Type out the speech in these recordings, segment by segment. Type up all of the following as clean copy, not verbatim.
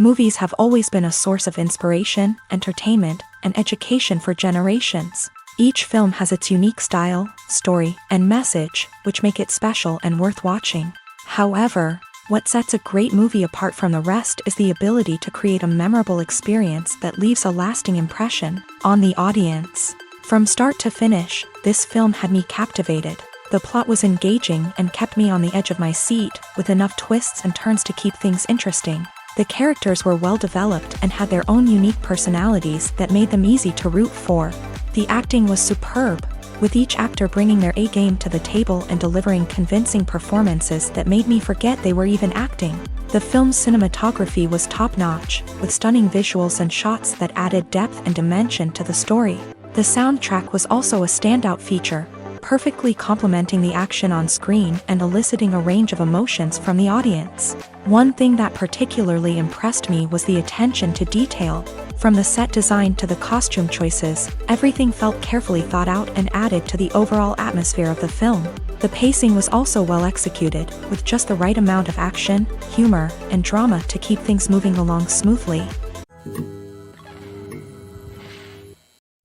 Movies have always been a source of inspiration, entertainment, and education for generations. Each film has its unique style, story, and message, which make it special and worth watching. However, what sets a great movie apart from the rest is the ability to create a memorable experience that leaves a lasting impression on the audience. From start to finish, this film had me captivated. The plot was engaging and kept me on the edge of my seat, with enough twists and turns to keep things interesting. The characters were well developed and had their own unique personalities that made them easy to root for. The acting was superb, with each actor bringing their A-game to the table and delivering convincing performances that made me forget they were even acting. The film's cinematography was top-notch, with stunning visuals and shots that added depth and dimension to the story. The soundtrack was also a standout feature, perfectly complementing the action on screen and eliciting a range of emotions from the audience. One thing that particularly impressed me was the attention to detail. From the set design to the costume choices, everything felt carefully thought out and added to the overall atmosphere of the film. The pacing was also well executed, with just the right amount of action, humor, and drama to keep things moving along smoothly.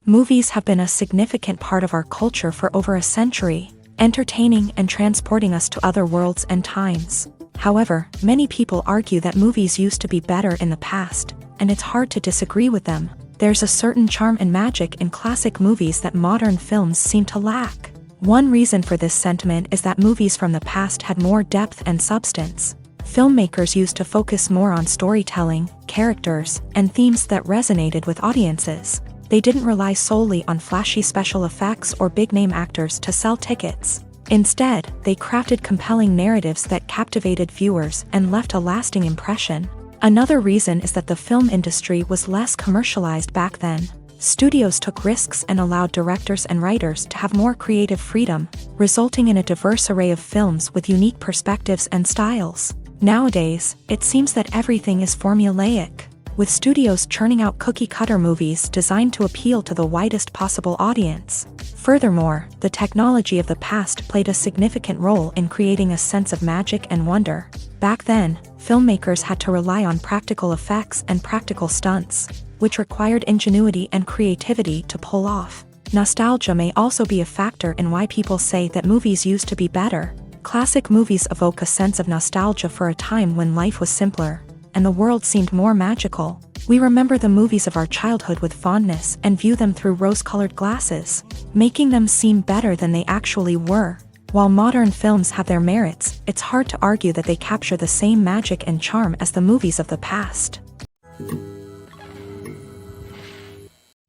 Movies have been a significant part of our culture for over a century, entertaining and transporting us to other worlds and times. However, many people argue that movies used to be better in the past, and it's hard to disagree with them. There's a certain charm and magic in classic movies that modern films seem to lack. One reason for this sentiment is that movies from the past had more depth and substance. Filmmakers used to focus more on storytelling, characters, and themes that resonated with audiences. They didn't rely solely on flashy special effects or big-name actors to sell tickets. Instead, they crafted compelling narratives that captivated viewers and left a lasting impression. Another reason is that the film industry was less commercialized back then. Studios took risks and allowed directors and writers to have more creative freedom, resulting in a diverse array of films with unique perspectives and styles. Nowadays, it seems that everything is formulaic, with studios churning out cookie-cutter movies designed to appeal to the widest possible audience. Furthermore, the technology of the past played a significant role in creating a sense of magic and wonder. Back then, filmmakers had to rely on practical effects and practical stunts, which required ingenuity and creativity to pull off. Nostalgia may also be a factor in why people say that movies used to be better. Classic movies evoke a sense of nostalgia for a time when life was simpler, and the world seemed more magical. We remember the movies of our childhood with fondness and view them through rose-colored glasses, making them seem better than they actually were. While modern films have their merits, it's hard to argue that they capture the same magic and charm as the movies of the past.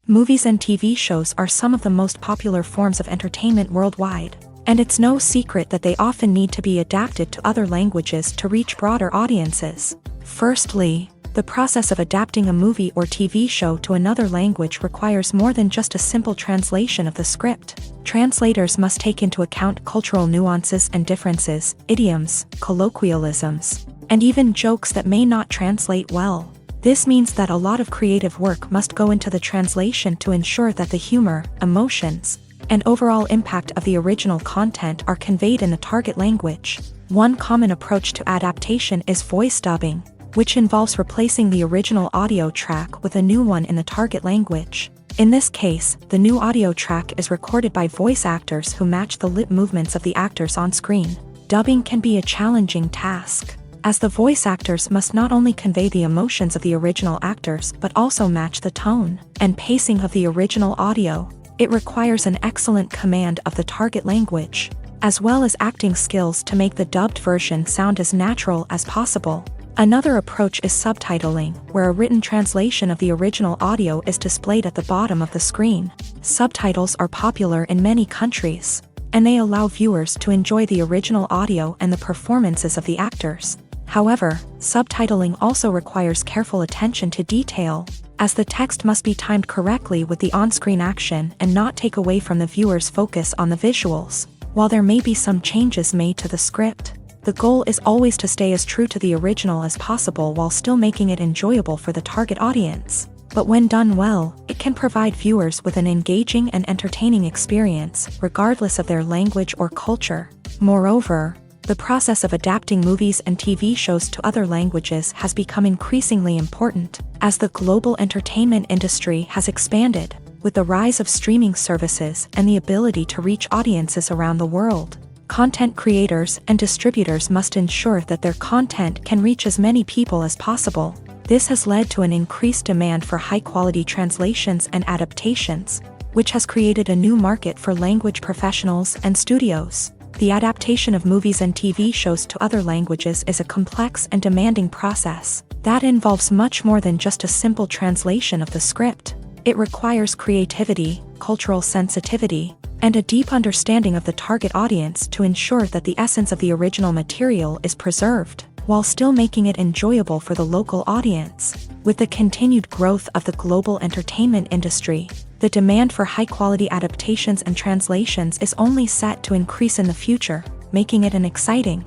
Movies and TV shows are some of the most popular forms of entertainment worldwide, and it's no secret that they often need to be adapted to other languages to reach broader audiences. Firstly, the process of adapting a movie or TV show to another language requires more than just a simple translation of the script. Translators must take into account cultural nuances and differences, idioms, colloquialisms, and even jokes that may not translate well. This means that a lot of creative work must go into the translation to ensure that the humor, emotions, and overall impact of the original content are conveyed in the target language. One common approach to adaptation is voice dubbing, which involves replacing the original audio track with a new one in the target language. In this case, the new audio track is recorded by voice actors who match the lip movements of the actors on screen. Dubbing can be a challenging task, as the voice actors must not only convey the emotions of the original actors but also match the tone and pacing of the original audio. It requires an excellent command of the target language, as well as acting skills to make the dubbed version sound as natural as possible. Another approach is subtitling, where a written translation of the original audio is displayed at the bottom of the screen. Subtitles are popular in many countries, and they allow viewers to enjoy the original audio and the performances of the actors. However, subtitling also requires careful attention to detail, as the text must be timed correctly with the on-screen action and not take away from the viewer's focus on the visuals. While there may be some changes made to the script, the goal is always to stay as true to the original as possible while still making it enjoyable for the target audience. But when done well, it can provide viewers with an engaging and entertaining experience, regardless of their language or culture. Moreover, The process of adapting movies and TV shows to other languages has become increasingly important as the global entertainment industry has expanded, with the rise of streaming services and the ability to reach audiences around the world. Content creators and distributors must ensure that their content can reach as many people as possible. This has led to an increased demand for high-quality translations and adaptations, which has created a new market for language professionals and studios. The adaptation of movies and TV shows to other languages is a complex and demanding process that involves much more than just a simple translation of the script. It requires creativity, cultural sensitivity, and a deep understanding of the target audience to ensure that the essence of the original material is preserved, while still making it enjoyable for the local audience. With the continued growth of the global entertainment industry, the demand for high-quality adaptations and translations is only set to increase in the future, making it an exciting.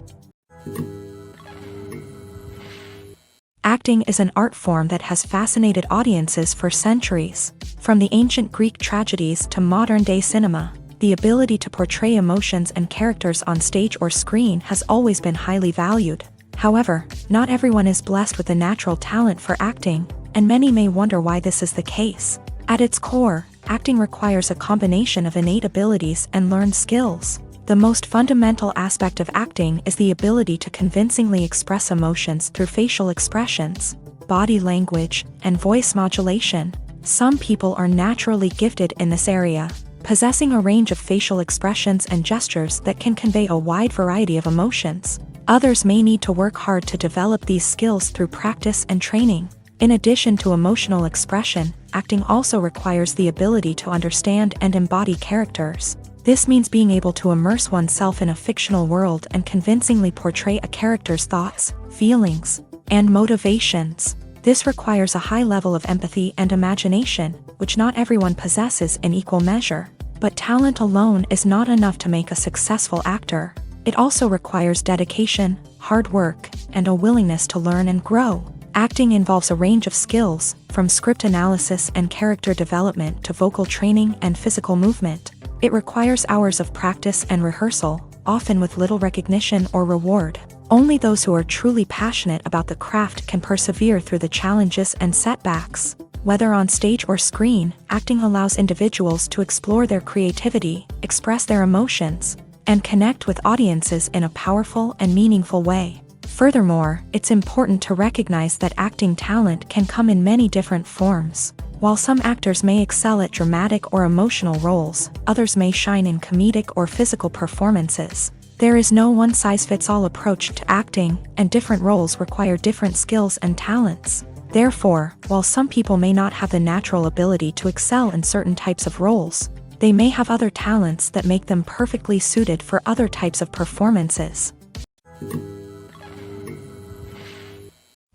Acting is an art form that has fascinated audiences for centuries. From the ancient Greek tragedies to modern-day cinema, the ability to portray emotions and characters on stage or screen has always been highly valued. However, not everyone is blessed with a natural talent for acting, and many may wonder why this is the case. At its core, acting requires a combination of innate abilities and learned skills. The most fundamental aspect of acting is the ability to convincingly express emotions through facial expressions, body language, and voice modulation. Some people are naturally gifted in this area, possessing a range of facial expressions and gestures that can convey a wide variety of emotions. Others may need to work hard to develop these skills through practice and training. In addition to emotional expression, acting also requires the ability to understand and embody characters. This means being able to immerse oneself in a fictional world and convincingly portray a character's thoughts, feelings, and motivations. This requires a high level of empathy and imagination, which not everyone possesses in equal measure. But talent alone is not enough to make a successful actor. It also requires dedication, hard work, and a willingness to learn and grow. Acting involves a range of skills, from script analysis and character development to vocal training and physical movement. It requires hours of practice and rehearsal, often with little recognition or reward. Only those who are truly passionate about the craft can persevere through the challenges and setbacks. Whether on stage or screen, acting allows individuals to explore their creativity, express their emotions, and connect with audiences in a powerful and meaningful way. Furthermore, it's important to recognize that acting talent can come in many different forms. While some actors may excel at dramatic or emotional roles, others may shine in comedic or physical performances. There is no one-size-fits-all approach to acting, and different roles require different skills and talents. Therefore, while some people may not have the natural ability to excel in certain types of roles, they may have other talents that make them perfectly suited for other types of performances.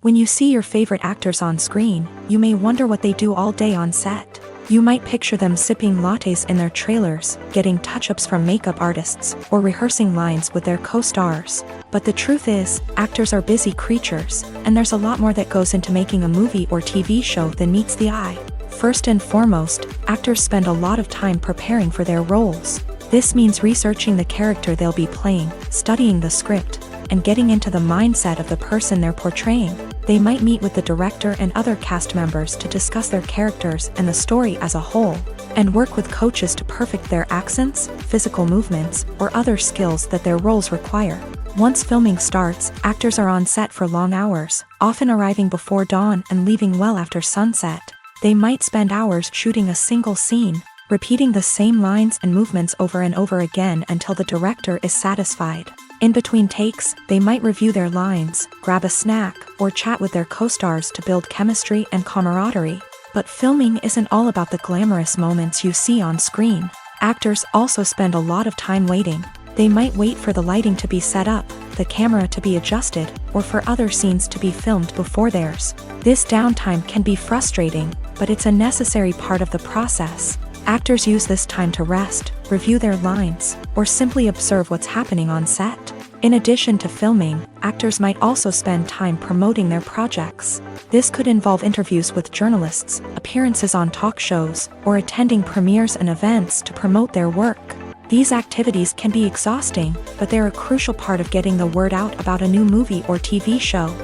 When you see your favorite actors on screen, you may wonder what they do all day on set. You might picture them sipping lattes in their trailers, getting touch-ups from makeup artists, or rehearsing lines with their co-stars. But the truth is, actors are busy creatures, and there's a lot more that goes into making a movie or TV show than meets the eye. First and foremost, actors spend a lot of time preparing for their roles. This means researching the character they'll be playing, studying the script, and getting into the mindset of the person they're portraying. They might meet with the director and other cast members to discuss their characters and the story as a whole, and work with coaches to perfect their accents, physical movements, or other skills that their roles require. Once filming starts, actors are on set for long hours, often arriving before dawn and leaving well after sunset. They might spend hours shooting a single scene, repeating the same lines and movements over and over again until the director is satisfied. In between takes, they might review their lines, grab a snack, or chat with their co-stars to build chemistry and camaraderie. But filming isn't all about the glamorous moments you see on screen. Actors also spend a lot of time waiting. They might wait for the lighting to be set up, the camera to be adjusted, or for other scenes to be filmed before theirs. This downtime can be frustrating, but it's a necessary part of the process. Actors use this time to rest, review their lines, or simply observe what's happening on set. In addition to filming, actors might also spend time promoting their projects. This could involve interviews with journalists, appearances on talk shows, or attending premieres and events to promote their work. These activities can be exhausting, but they're a crucial part of getting the word out about a new movie or TV show.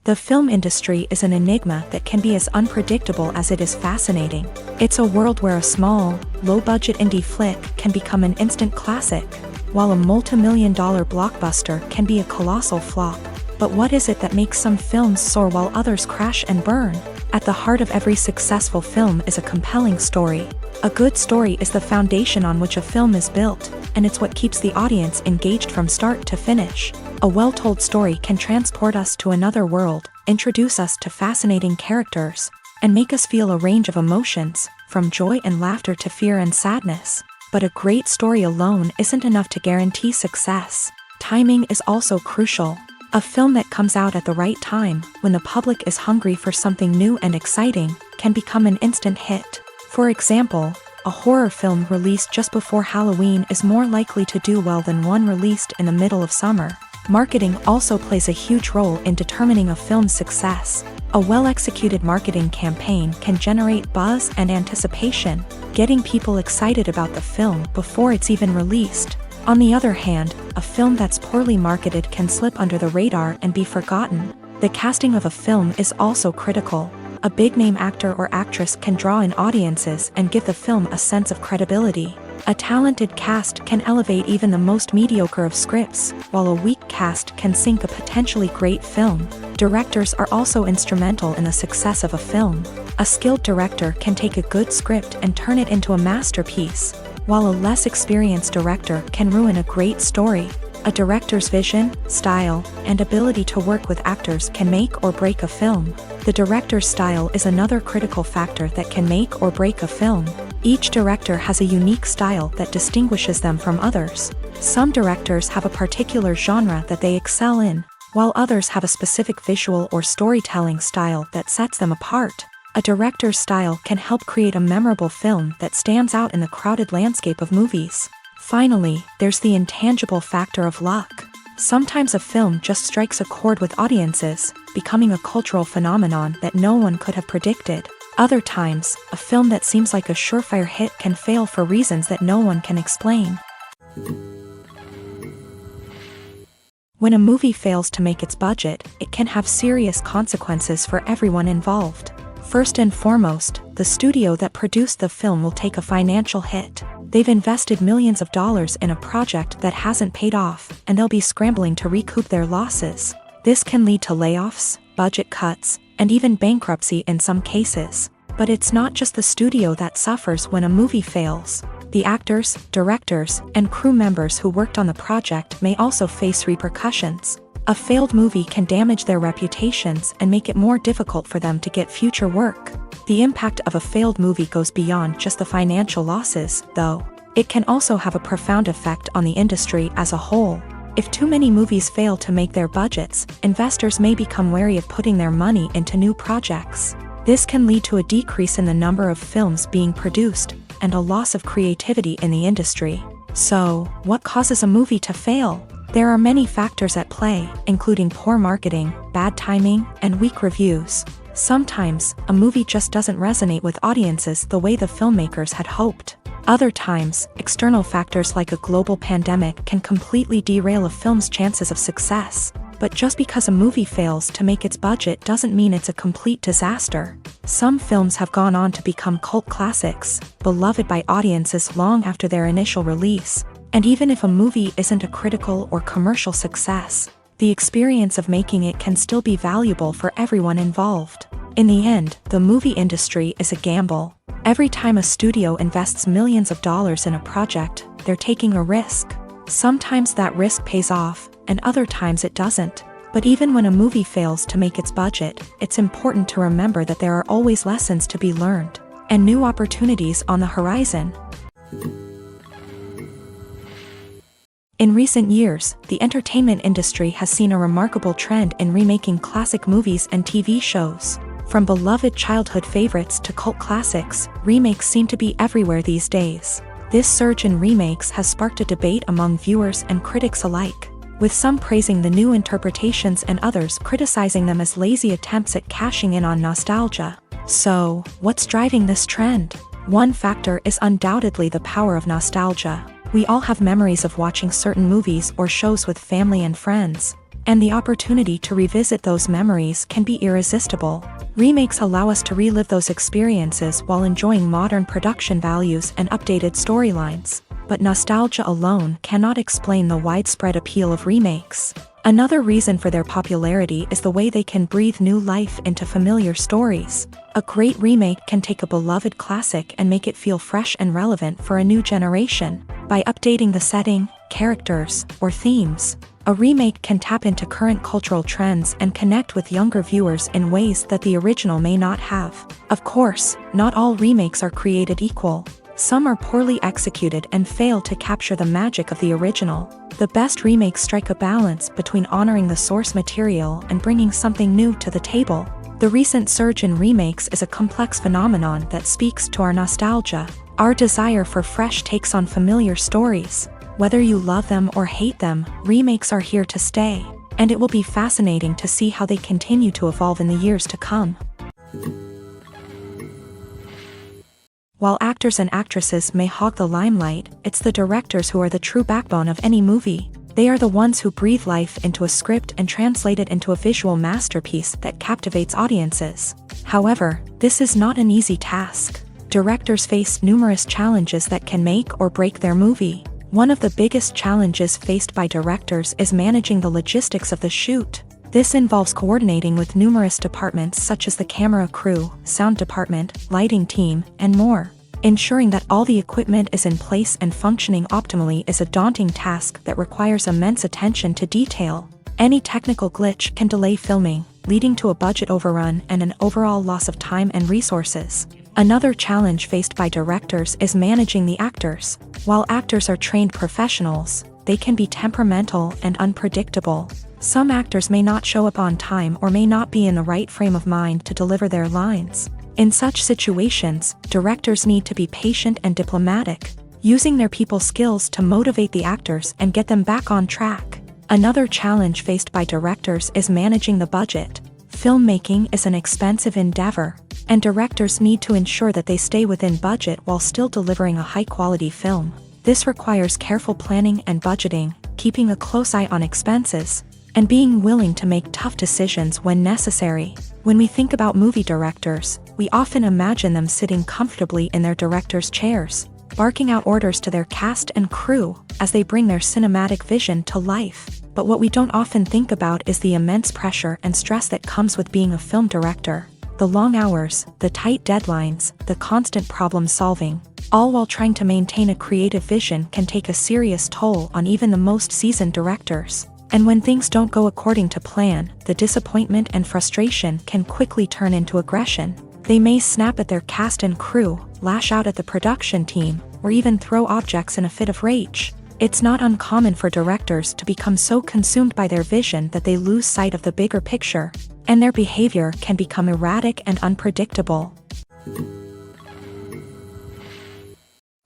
The film industry is an enigma that can be as unpredictable as it is fascinating. It's a world where a small, low-budget indie flick can become an instant classic, while a multi-million-dollar blockbuster can be a colossal flop. But what is it that makes some films soar while others crash and burn? At the heart of every successful film is a compelling story. A good story is the foundation on which a film is built, and it's what keeps the audience engaged from start to finish. A well-told story can transport us to another world, introduce us to fascinating characters, and make us feel a range of emotions, from joy and laughter to fear and sadness. But a great story alone isn't enough to guarantee success. Timing is also crucial. A film that comes out at the right time, when the public is hungry for something new and exciting, can become an instant hit. For example, a horror film released just before Halloween is more likely to do well than one released in the middle of summer. Marketing also plays a huge role in determining a film's success. A well-executed marketing campaign can generate buzz and anticipation, getting people excited about the film before it's even released. On the other hand, a film that's poorly marketed can slip under the radar and be forgotten. The casting of a film is also critical. A big-name actor or actress can draw in audiences and give the film a sense of credibility. A talented cast can elevate even the most mediocre of scripts, while a weak cast can sink a potentially great film. Directors are also instrumental in the success of a film. A skilled director can take a good script and turn it into a masterpiece, while a less experienced director can ruin a great story. A director's vision, style, and ability to work with actors can make or break a film. The director's style is another critical factor that can make or break a film. Each director has a unique style that distinguishes them from others. Some directors have a particular genre that they excel in, while others have a specific visual or storytelling style that sets them apart. A director's style can help create a memorable film that stands out in the crowded landscape of movies. Finally, there's the intangible factor of luck. Sometimes a film just strikes a chord with audiences, becoming a cultural phenomenon that no one could have predicted. Other times, a film that seems like a surefire hit can fail for reasons that no one can explain. When a movie fails to make its budget, it can have serious consequences for everyone involved. First and foremost, the studio that produced the film will take a financial hit. They've invested millions of dollars in a project that hasn't paid off, and they'll be scrambling to recoup their losses. This can lead to layoffs, budget cuts, and even bankruptcy in some cases. But it's not just the studio that suffers when a movie fails. The actors, directors, and crew members who worked on the project may also face repercussions. A failed movie can damage their reputations and make it more difficult for them to get future work. The impact of a failed movie goes beyond just the financial losses, though. It can also have a profound effect on the industry as a whole. If too many movies fail to make their budgets, investors may become wary of putting their money into new projects. This can lead to a decrease in the number of films being produced, and a loss of creativity in the industry. So, what causes a movie to fail? There are many factors at play, including poor marketing, bad timing, and weak reviews. Sometimes, a movie just doesn't resonate with audiences the way the filmmakers had hoped. Other times, external factors like a global pandemic can completely derail a film's chances of success. But just because a movie fails to make its budget doesn't mean it's a complete disaster. Some films have gone on to become cult classics, beloved by audiences long after their initial release. And even if a movie isn't a critical or commercial success, the experience of making it can still be valuable for everyone involved. In the end, the movie industry is a gamble. Every time a studio invests millions of dollars in a project, they're taking a risk. Sometimes that risk pays off, and other times it doesn't. But even when a movie fails to make its budget, it's important to remember that there are always lessons to be learned, and new opportunities on the horizon. In recent years, the entertainment industry has seen a remarkable trend in remaking classic movies and TV shows. From beloved childhood favorites to cult classics, remakes seem to be everywhere these days. This surge in remakes has sparked a debate among viewers and critics alike, with some praising the new interpretations and others criticizing them as lazy attempts at cashing in on nostalgia. So, what's driving this trend? One factor is undoubtedly the power of nostalgia. We all have memories of watching certain movies or shows with family and friends, and the opportunity to revisit those memories can be irresistible. Remakes allow us to relive those experiences while enjoying modern production values and updated storylines. But nostalgia alone cannot explain the widespread appeal of remakes. Another reason for their popularity is the way they can breathe new life into familiar stories. A great remake can take a beloved classic and make it feel fresh and relevant for a new generation. By updating the setting, characters, or themes, a remake can tap into current cultural trends and connect with younger viewers in ways that the original may not have. Of course, not all remakes are created equal. Some are poorly executed and fail to capture the magic of the original. The best remakes strike a balance between honoring the source material and bringing something new to the table. The recent surge in remakes is a complex phenomenon that speaks to our nostalgia, our desire for fresh takes on familiar stories. Whether you love them or hate them, remakes are here to stay, and it will be fascinating to see how they continue to evolve in the years to come. While actors and actresses may hog the limelight, it's the directors who are the true backbone of any movie. They are the ones who breathe life into a script and translate it into a visual masterpiece that captivates audiences. However, this is not an easy task. Directors face numerous challenges that can make or break their movie. One of the biggest challenges faced by directors is managing the logistics of the shoot. This involves coordinating with numerous departments such as the camera crew, sound department, lighting team, and more. Ensuring that all the equipment is in place and functioning optimally is a daunting task that requires immense attention to detail. Any technical glitch can delay filming, leading to a budget overrun and an overall loss of time and resources. Another challenge faced by directors is managing the actors. While actors are trained professionals, they can be temperamental and unpredictable. Some actors may not show up on time or may not be in the right frame of mind to deliver their lines. In such situations, directors need to be patient and diplomatic, using their people skills to motivate the actors and get them back on track. Another challenge faced by directors is managing the budget. Filmmaking is an expensive endeavor, and directors need to ensure that they stay within budget while still delivering a high-quality film. This requires careful planning and budgeting, keeping a close eye on expenses, and being willing to make tough decisions when necessary. When we think about movie directors, we often imagine them sitting comfortably in their director's chairs, barking out orders to their cast and crew as they bring their cinematic vision to life. But what we don't often think about is the immense pressure and stress that comes with being a film director. The long hours, the tight deadlines, the constant problem solving, all while trying to maintain a creative vision can take a serious toll on even the most seasoned directors. And when things don't go according to plan, the disappointment and frustration can quickly turn into aggression. They may snap at their cast and crew, lash out at the production team, or even throw objects in a fit of rage. It's not uncommon for directors to become so consumed by their vision that they lose sight of the bigger picture, and their behavior can become erratic and unpredictable.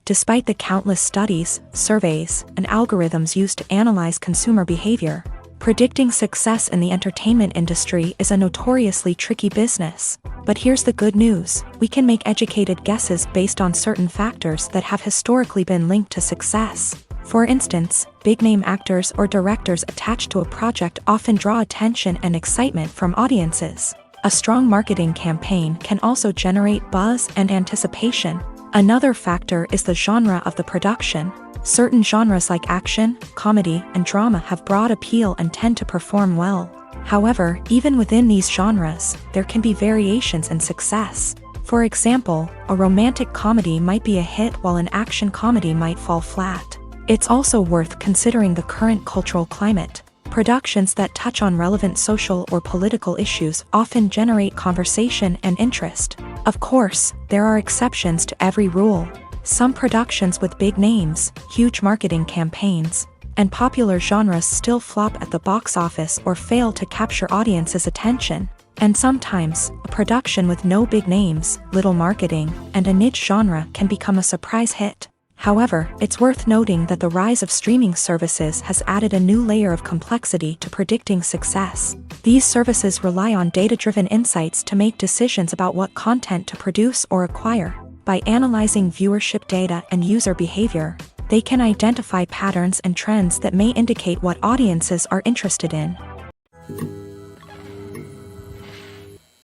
Despite the countless studies, surveys, and algorithms used to analyze consumer behavior, predicting success in the entertainment industry is a notoriously tricky business. But here's the good news: we can make educated guesses based on certain factors that have historically been linked to success. For instance, big-name actors or directors attached to a project often draw attention and excitement from audiences. A strong marketing campaign can also generate buzz and anticipation. Another factor is the genre of the production. Certain genres like action, comedy, and drama have broad appeal and tend to perform well. However, even within these genres, there can be variations in success. For example, a romantic comedy might be a hit while an action comedy might fall flat. It's also worth considering the current cultural climate. Productions that touch on relevant social or political issues often generate conversation and interest. Of course, there are exceptions to every rule. Some productions with big names, huge marketing campaigns, and popular genres still flop at the box office or fail to capture audiences' attention. And sometimes, a production with no big names, little marketing, and a niche genre can become a surprise hit. However, it's worth noting that the rise of streaming services has added a new layer of complexity to predicting success. These services rely on data-driven insights to make decisions about what content to produce or acquire. By analyzing viewership data and user behavior, they can identify patterns and trends that may indicate what audiences are interested in.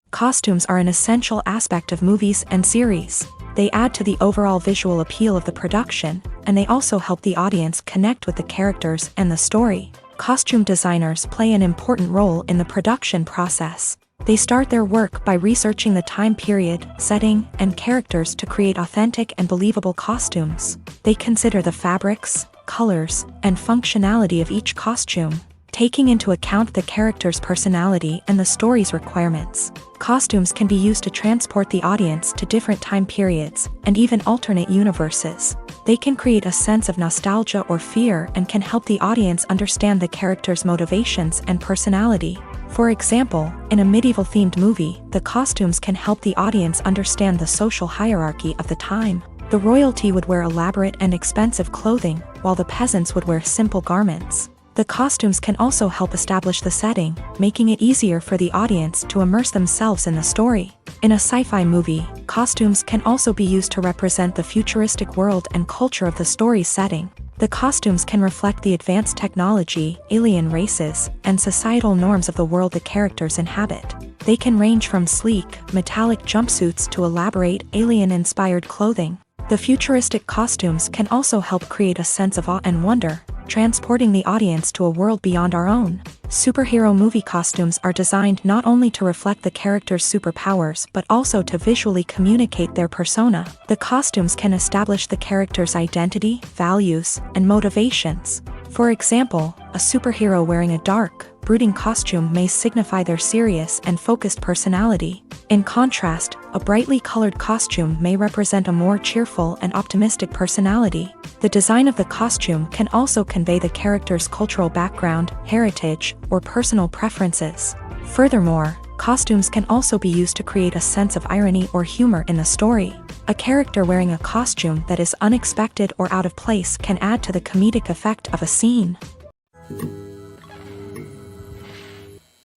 Costumes are an essential aspect of movies and series. They add to the overall visual appeal of the production, and they also help the audience connect with the characters and the story. Costume designers play an important role in the production process. They start their work by researching the time period, setting, and characters to create authentic and believable costumes. They consider the fabrics, colors, and functionality of each costume, taking into account the character's personality and the story's requirements. Costumes can be used to transport the audience to different time periods and even alternate universes. They can create a sense of nostalgia or fear and can help the audience understand the character's motivations and personality. For example, in a medieval-themed movie, the costumes can help the audience understand the social hierarchy of the time. The royalty would wear elaborate and expensive clothing, while the peasants would wear simple garments. The costumes can also help establish the setting, making it easier for the audience to immerse themselves in the story. In a sci-fi movie, costumes can also be used to represent the futuristic world and culture of the story's setting. The costumes can reflect the advanced technology, alien races, and societal norms of the world the characters inhabit. They can range from sleek, metallic jumpsuits to elaborate, alien-inspired clothing. The futuristic costumes can also help create a sense of awe and wonder, transporting the audience to a world beyond our own. Superhero movie costumes are designed not only to reflect the character's superpowers but also to visually communicate their persona. The costumes can establish the character's identity, values, and motivations. For example, a superhero wearing a dark, brooding costume may signify their serious and focused personality. In contrast, a brightly colored costume may represent a more cheerful and optimistic personality. The design of the costume can also convey the character's cultural background, heritage, or personal preferences. Furthermore, costumes can also be used to create a sense of irony or humor in the story. A character wearing a costume that is unexpected or out of place can add to the comedic effect of a scene.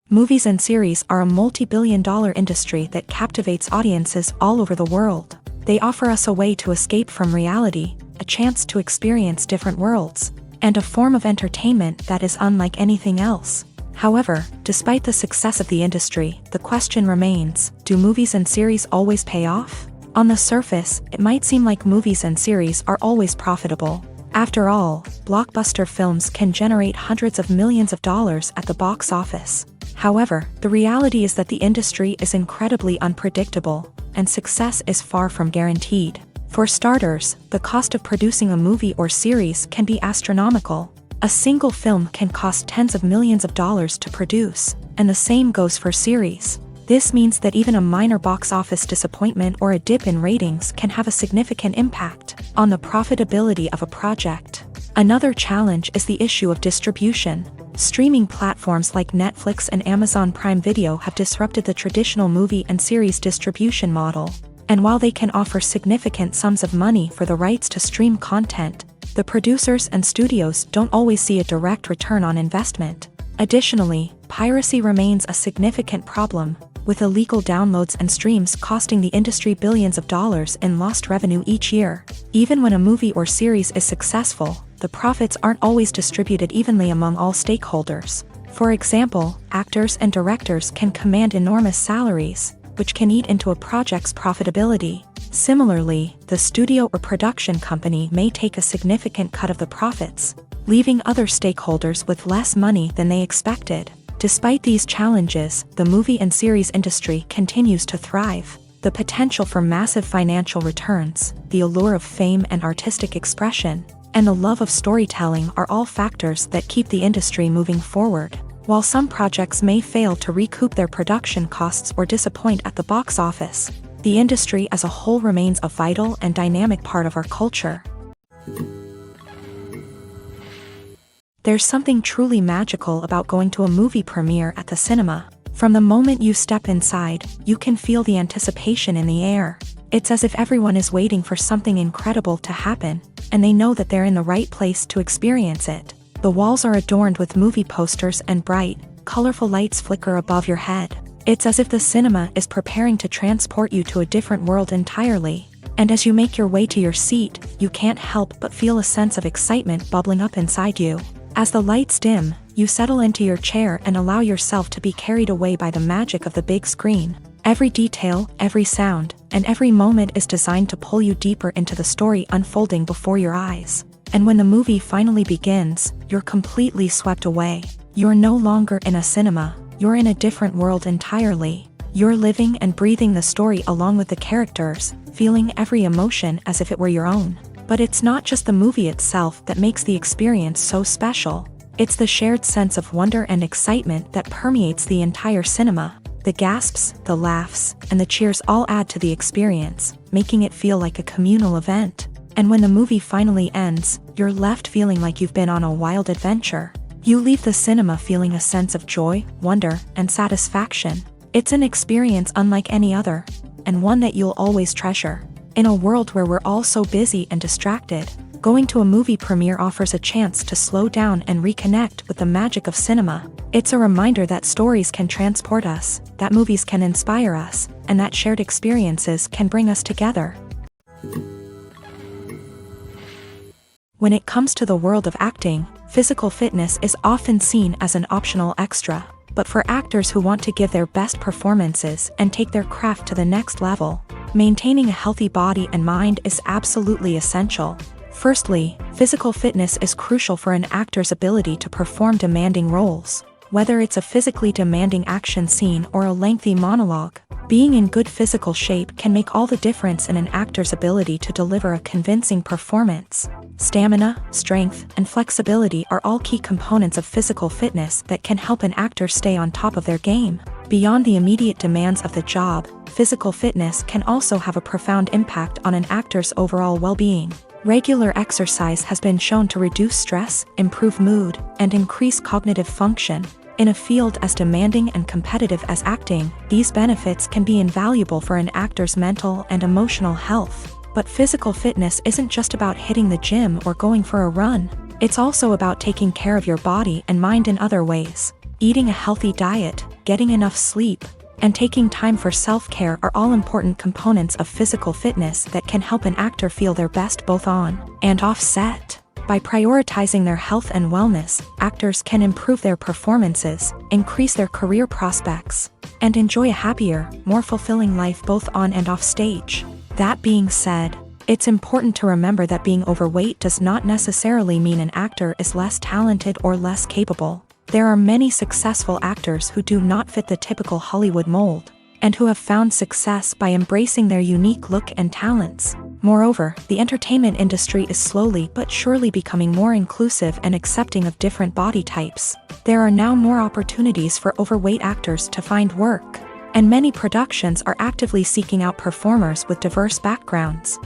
Movies and series are a multi-billion-dollar industry that captivates audiences all over the world. They offer us a way to escape from reality, a chance to experience different worlds, and a form of entertainment that is unlike anything else. However, despite the success of the industry, the question remains, do movies and series always pay off? On the surface, it might seem like movies and series are always profitable. After all, blockbuster films can generate hundreds of millions of dollars at the box office. However, the reality is that the industry is incredibly unpredictable, and success is far from guaranteed. For starters, the cost of producing a movie or series can be astronomical. A single film can cost tens of millions of dollars to produce, and the same goes for series. This means that even a minor box office disappointment or a dip in ratings can have a significant impact on the profitability of a project. Another challenge is the issue of distribution. Streaming platforms like Netflix and Amazon Prime Video have disrupted the traditional movie and series distribution model. And while they can offer significant sums of money for the rights to stream content, the producers and studios don't always see a direct return on investment. Additionally, piracy remains a significant problem, with illegal downloads and streams costing the industry billions of dollars in lost revenue each year. Even when a movie or series is successful, the profits aren't always distributed evenly among all stakeholders. For example, actors and directors can command enormous salaries, which can eat into a project's profitability. Similarly, the studio or production company may take a significant cut of the profits, leaving other stakeholders with less money than they expected. Despite these challenges, the movie and series industry continues to thrive. The potential for massive financial returns, the allure of fame and artistic expression, and the love of storytelling are all factors that keep the industry moving forward. While some projects may fail to recoup their production costs or disappoint at the box office, the industry as a whole remains a vital and dynamic part of our culture. There's something truly magical about going to a movie premiere at the cinema. From the moment you step inside, you can feel the anticipation in the air. It's as if everyone is waiting for something incredible to happen, and they know that they're in the right place to experience it. The walls are adorned with movie posters and bright, colorful lights flicker above your head. It's as if the cinema is preparing to transport you to a different world entirely. And as you make your way to your seat, you can't help but feel a sense of excitement bubbling up inside you. As the lights dim, you settle into your chair and allow yourself to be carried away by the magic of the big screen. Every detail, every sound, and every moment is designed to pull you deeper into the story unfolding before your eyes. And when the movie finally begins, you're completely swept away. You're no longer in a cinema, you're in a different world entirely. You're living and breathing the story along with the characters, feeling every emotion as if it were your own. But it's not just the movie itself that makes the experience so special. It's the shared sense of wonder and excitement that permeates the entire cinema. The gasps, the laughs, and the cheers all add to the experience, making it feel like a communal event. And when the movie finally ends, you're left feeling like you've been on a wild adventure. You leave the cinema feeling a sense of joy, wonder, and satisfaction. It's an experience unlike any other, and one that you'll always treasure. In a world where we're all so busy and distracted, going to a movie premiere offers a chance to slow down and reconnect with the magic of cinema. It's a reminder that stories can transport us, that movies can inspire us, and that shared experiences can bring us together. When it comes to the world of acting, physical fitness is often seen as an optional extra. But for actors who want to give their best performances and take their craft to the next level, maintaining a healthy body and mind is absolutely essential. Firstly, physical fitness is crucial for an actor's ability to perform demanding roles. Whether it's a physically demanding action scene or a lengthy monologue, being in good physical shape can make all the difference in an actor's ability to deliver a convincing performance. Stamina, strength, and flexibility are all key components of physical fitness that can help an actor stay on top of their game. Beyond the immediate demands of the job, physical fitness can also have a profound impact on an actor's overall well-being. Regular exercise has been shown to reduce stress, improve mood, and increase cognitive function. In a field as demanding and competitive as acting, these benefits can be invaluable for an actor's mental and emotional health. But physical fitness isn't just about hitting the gym or going for a run. It's also about taking care of your body and mind in other ways. Eating a healthy diet, getting enough sleep, and taking time for self-care are all important components of physical fitness that can help an actor feel their best both on and off set. By prioritizing their health and wellness, actors can improve their performances, increase their career prospects, and enjoy a happier, more fulfilling life both on and off stage. That being said, it's important to remember that being overweight does not necessarily mean an actor is less talented or less capable. There are many successful actors who do not fit the typical Hollywood mold, and who have found success by embracing their unique look and talents. Moreover, the entertainment industry is slowly but surely becoming more inclusive and accepting of different body types. There are now more opportunities for overweight actors to find work, and many productions are actively seeking out performers with diverse backgrounds.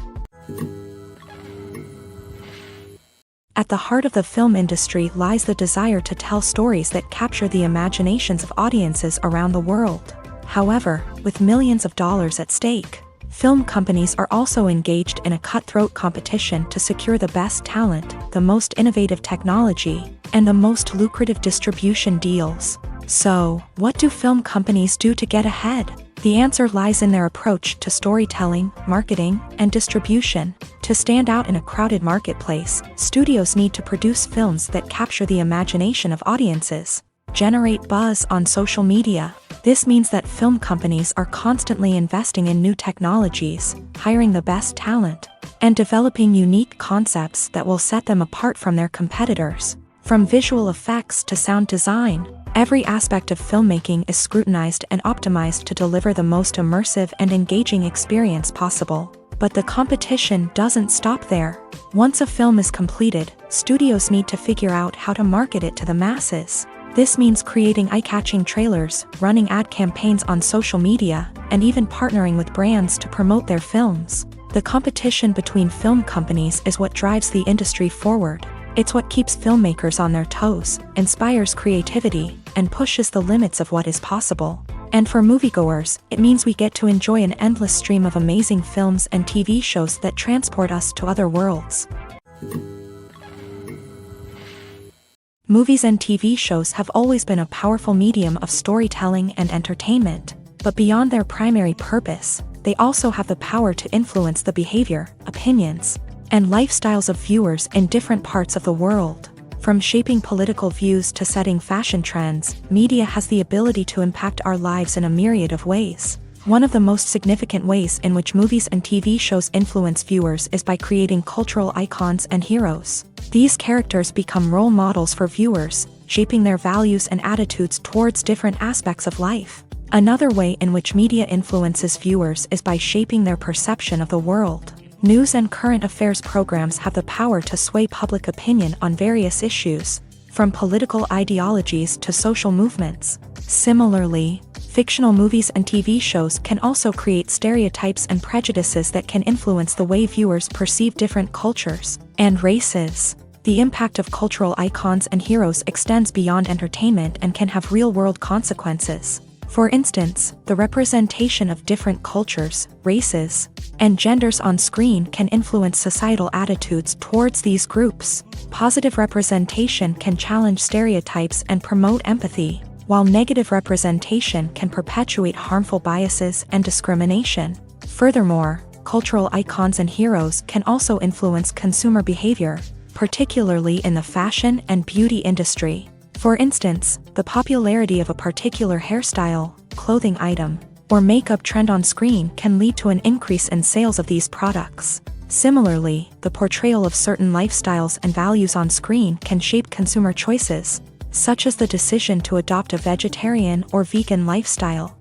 At the heart of the film industry lies the desire to tell stories that capture the imaginations of audiences around the world. However, with millions of dollars at stake, film companies are also engaged in a cutthroat competition to secure the best talent, the most innovative technology, and the most lucrative distribution deals. So, what do film companies do to get ahead? The answer lies in their approach to storytelling, marketing, and distribution. To stand out in a crowded marketplace, studios need to produce films that capture the imagination of audiences, generate buzz on social media. This means that film companies are constantly investing in new technologies, hiring the best talent, and developing unique concepts that will set them apart from their competitors. From visual effects to sound design, every aspect of filmmaking is scrutinized and optimized to deliver the most immersive and engaging experience possible. But the competition doesn't stop there. Once a film is completed, studios need to figure out how to market it to the masses. This means creating eye-catching trailers, running ad campaigns on social media, and even partnering with brands to promote their films. The competition between film companies is what drives the industry forward. It's what keeps filmmakers on their toes, inspires creativity, and pushes the limits of what is possible. And for moviegoers, it means we get to enjoy an endless stream of amazing films and TV shows that transport us to other worlds. Movies and TV shows have always been a powerful medium of storytelling and entertainment. But beyond their primary purpose, they also have the power to influence the behavior, opinions, and lifestyles of viewers in different parts of the world. From shaping political views to setting fashion trends, media has the ability to impact our lives in a myriad of ways. One of the most significant ways in which movies and TV shows influence viewers is by creating cultural icons and heroes. These characters become role models for viewers, shaping their values and attitudes towards different aspects of life. Another way in which media influences viewers is by shaping their perception of the world. News and current affairs programs have the power to sway public opinion on various issues, from political ideologies to social movements. Similarly, fictional movies and TV shows can also create stereotypes and prejudices that can influence the way viewers perceive different cultures and races. The impact of cultural icons and heroes extends beyond entertainment and can have real-world consequences. For instance, the representation of different cultures, races, and genders on screen can influence societal attitudes towards these groups. Positive representation can challenge stereotypes and promote empathy, while negative representation can perpetuate harmful biases and discrimination. Furthermore, cultural icons and heroes can also influence consumer behavior, particularly in the fashion and beauty industry. For instance, the popularity of a particular hairstyle, clothing item, or makeup trend on screen can lead to an increase in sales of these products. Similarly, the portrayal of certain lifestyles and values on screen can shape consumer choices, such as the decision to adopt a vegetarian or vegan lifestyle.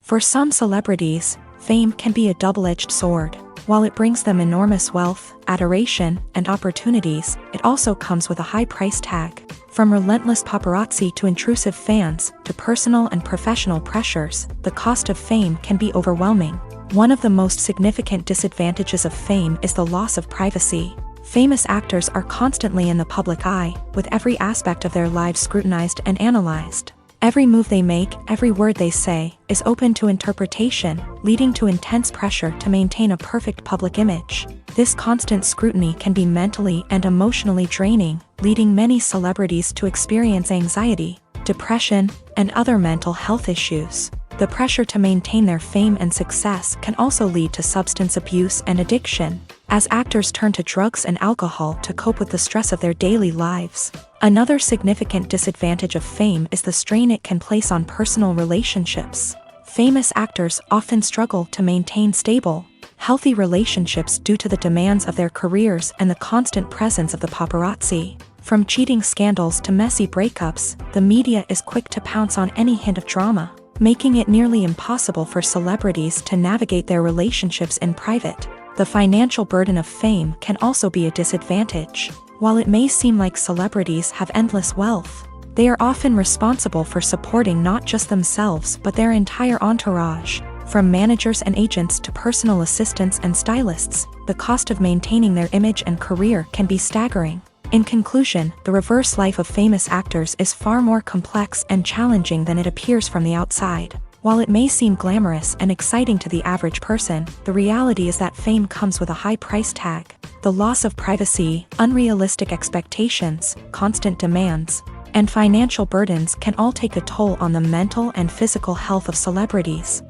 For some celebrities, fame can be a double-edged sword. While it brings them enormous wealth, adoration, and opportunities, it also comes with a high price tag. From relentless paparazzi to intrusive fans, to personal and professional pressures, the cost of fame can be overwhelming. One of the most significant disadvantages of fame is the loss of privacy. Famous actors are constantly in the public eye, with every aspect of their lives scrutinized and analyzed. Every move they make, every word they say, is open to interpretation, leading to intense pressure to maintain a perfect public image. This constant scrutiny can be mentally and emotionally draining, leading many celebrities to experience anxiety, depression, and other mental health issues. The pressure to maintain their fame and success can also lead to substance abuse and addiction, as actors turn to drugs and alcohol to cope with the stress of their daily lives. Another significant disadvantage of fame is the strain it can place on personal relationships. Famous actors often struggle to maintain stable, healthy relationships due to the demands of their careers and the constant presence of the paparazzi. From cheating scandals to messy breakups, the media is quick to pounce on any hint of drama, making it nearly impossible for celebrities to navigate their relationships in private. The financial burden of fame can also be a disadvantage. While it may seem like celebrities have endless wealth, they are often responsible for supporting not just themselves but their entire entourage. From managers and agents to personal assistants and stylists, the cost of maintaining their image and career can be staggering. In conclusion, the reverse life of famous actors is far more complex and challenging than it appears from the outside. While it may seem glamorous and exciting to the average person, the reality is that fame comes with a high price tag. The loss of privacy, unrealistic expectations, constant demands, and financial burdens can all take a toll on the mental and physical health of celebrities.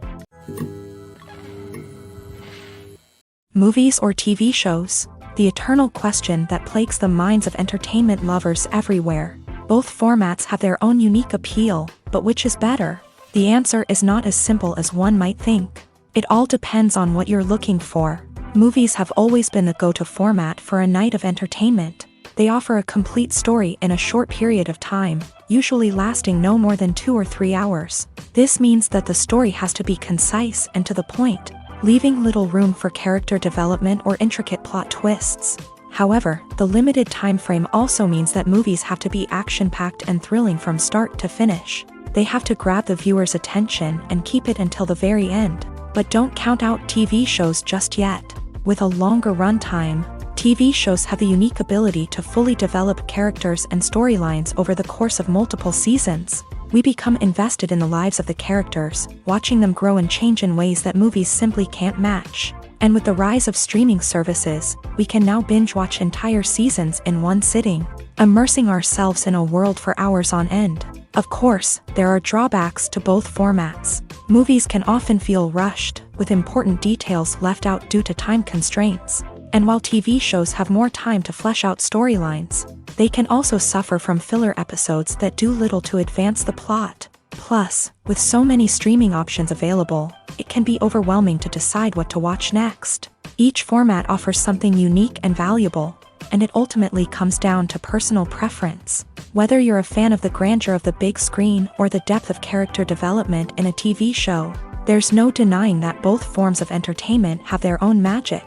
Movies or TV shows? The eternal question that plagues the minds of entertainment lovers everywhere. Both formats have their own unique appeal, but which is better? The answer is not as simple as one might think. It all depends on what you're looking for. Movies have always been the go-to format for a night of entertainment. They offer a complete story in a short period of time, usually lasting no more than 2 or 3 hours. This means that the story has to be concise and to the point, leaving little room for character development or intricate plot twists. However, the limited time frame also means that movies have to be action-packed and thrilling from start to finish. They have to grab the viewer's attention and keep it until the very end. But don't count out TV shows just yet. With a longer runtime, TV shows have the unique ability to fully develop characters and storylines over the course of multiple seasons. We become invested in the lives of the characters, watching them grow and change in ways that movies simply can't match. And with the rise of streaming services, we can now binge-watch entire seasons in one sitting, immersing ourselves in a world for hours on end. Of course, there are drawbacks to both formats. Movies can often feel rushed, with important details left out due to time constraints. And while TV shows have more time to flesh out storylines, they can also suffer from filler episodes that do little to advance the plot. Plus, with so many streaming options available, it can be overwhelming to decide what to watch next. Each format offers something unique and valuable, and it ultimately comes down to personal preference. Whether you're a fan of the grandeur of the big screen or the depth of character development in a TV show, there's no denying that both forms of entertainment have their own magic.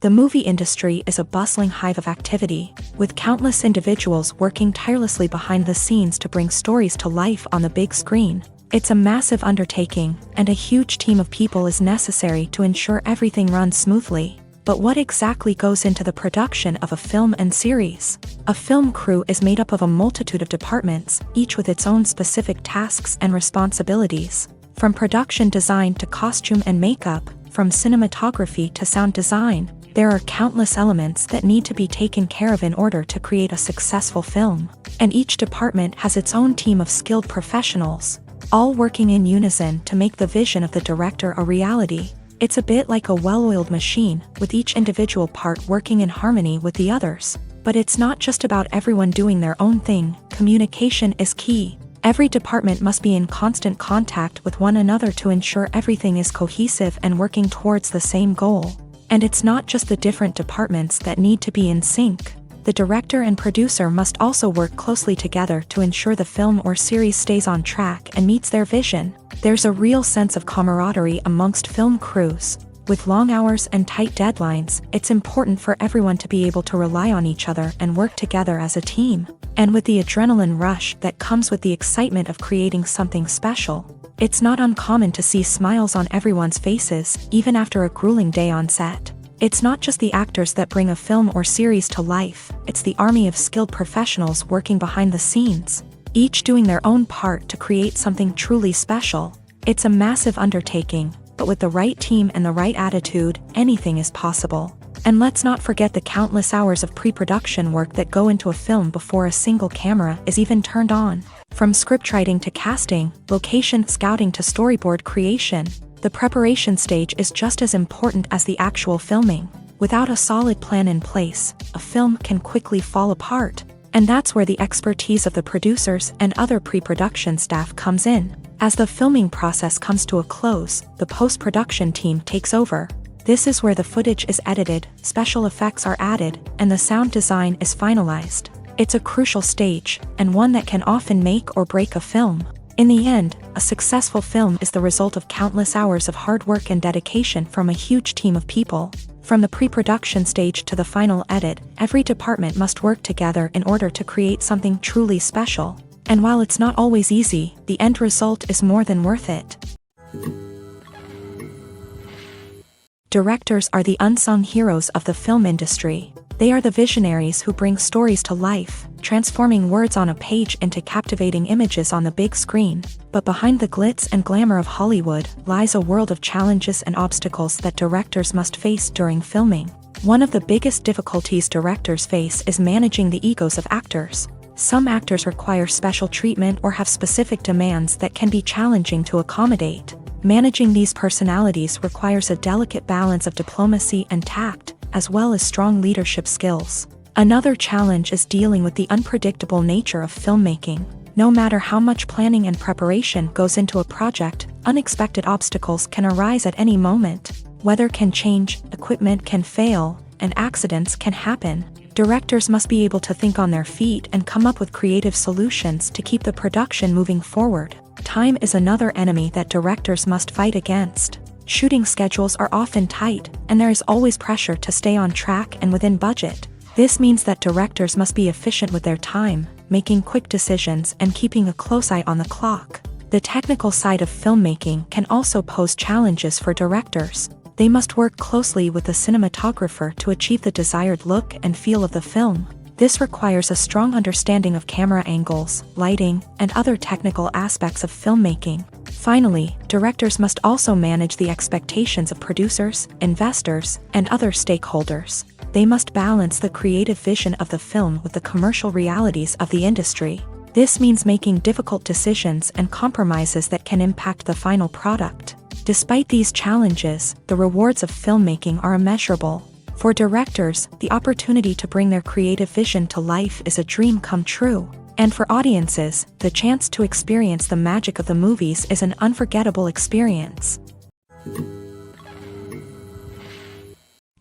The movie industry is a bustling hive of activity, with countless individuals working tirelessly behind the scenes to bring stories to life on the big screen. It's a massive undertaking, and a huge team of people is necessary to ensure everything runs smoothly. But what exactly goes into the production of a film and series? A film crew is made up of a multitude of departments, each with its own specific tasks and responsibilities. From production design to costume and makeup, from cinematography to sound design, there are countless elements that need to be taken care of in order to create a successful film. And each department has its own team of skilled professionals, all working in unison to make the vision of the director a reality. It's a bit like a well-oiled machine, with each individual part working in harmony with the others. But it's not just about everyone doing their own thing. Communication is key. Every department must be in constant contact with one another to ensure everything is cohesive and working towards the same goal. And it's not just the different departments that need to be in sync. The director and producer must also work closely together to ensure the film or series stays on track and meets their vision. There's a real sense of camaraderie amongst film crews. With long hours and tight deadlines, it's important for everyone to be able to rely on each other and work together as a team. And with the adrenaline rush that comes with the excitement of creating something special, it's not uncommon to see smiles on everyone's faces, even after a grueling day on set. It's not just the actors that bring a film or series to life, it's the army of skilled professionals working behind the scenes, each doing their own part to create something truly special. It's a massive undertaking, but with the right team and the right attitude, anything is possible. And let's not forget the countless hours of pre-production work that go into a film before a single camera is even turned on. From scriptwriting to casting, location scouting to storyboard creation, the preparation stage is just as important as the actual filming. Without a solid plan in place, a film can quickly fall apart. And that's where the expertise of the producers and other pre-production staff comes in. As the filming process comes to a close, the post-production team takes over. This is where the footage is edited, special effects are added, and the sound design is finalized. It's a crucial stage, and one that can often make or break a film. In the end, a successful film is the result of countless hours of hard work and dedication from a huge team of people. From the pre-production stage to the final edit, every department must work together in order to create something truly special. And while it's not always easy, the end result is more than worth it. Directors are the unsung heroes of the film industry. They are the visionaries who bring stories to life, transforming words on a page into captivating images on the big screen. But behind the glitz and glamour of Hollywood lies a world of challenges and obstacles that directors must face during filming. One of the biggest difficulties directors face is managing the egos of actors. Some actors require special treatment or have specific demands that can be challenging to accommodate. Managing these personalities requires a delicate balance of diplomacy and tact, as well as strong leadership skills. Another challenge is dealing with the unpredictable nature of filmmaking. No matter how much planning and preparation goes into a project, unexpected obstacles can arise at any moment. Weather can change, equipment can fail, and accidents can happen. Directors must be able to think on their feet and come up with creative solutions to keep the production moving forward. Time is another enemy that directors must fight against. Shooting schedules are often tight, and there is always pressure to stay on track and within budget. This means that directors must be efficient with their time, making quick decisions and keeping a close eye on the clock. The technical side of filmmaking can also pose challenges for directors. They must work closely with the cinematographer to achieve the desired look and feel of the film. This requires a strong understanding of camera angles, lighting, and other technical aspects of filmmaking. Finally, directors must also manage the expectations of producers, investors, and other stakeholders. they must balance the creative vision of the film with the commercial realities of the industry. This means making difficult decisions and compromises that can impact the final product. Despite these challenges, the rewards of filmmaking are immeasurable. For directors, the opportunity to bring their creative vision to life is a dream come true. And for audiences, the chance to experience the magic of the movies is an unforgettable experience.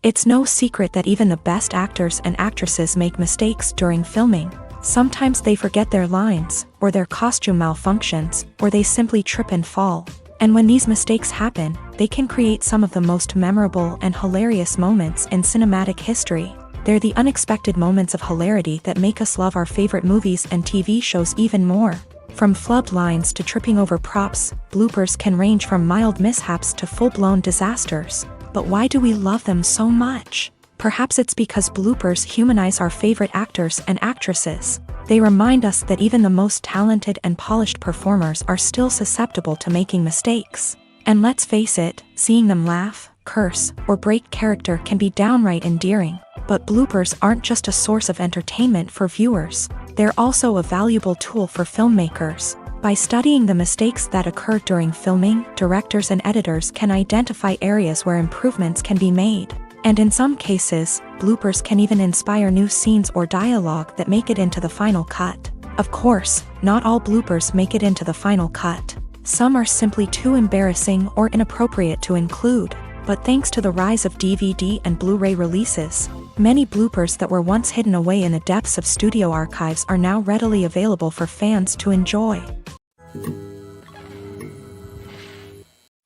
It's no secret that even the best actors and actresses make mistakes during filming. Sometimes they forget their lines, or their costume malfunctions, or they simply trip and fall. And when these mistakes happen, they can create some of the most memorable and hilarious moments in cinematic history. They're the unexpected moments of hilarity that make us love our favorite movies and TV shows even more. From flubbed lines to tripping over props, bloopers can range from mild mishaps to full-blown disasters. But why do we love them so much? Perhaps it's because bloopers humanize our favorite actors and actresses. They remind us that even the most talented and polished performers are still susceptible to making mistakes. And let's face it, seeing them laugh, curse, or break character can be downright endearing. But bloopers aren't just a source of entertainment for viewers. They're also a valuable tool for filmmakers. By studying the mistakes that occur during filming, directors and editors can identify areas where improvements can be made. And in some cases, bloopers can even inspire new scenes or dialogue that make it into the final cut. Of course, not all bloopers make it into the final cut. Some are simply too embarrassing or inappropriate to include. But thanks to the rise of DVD and Blu-ray releases, many bloopers that were once hidden away in the depths of studio archives are now readily available for fans to enjoy.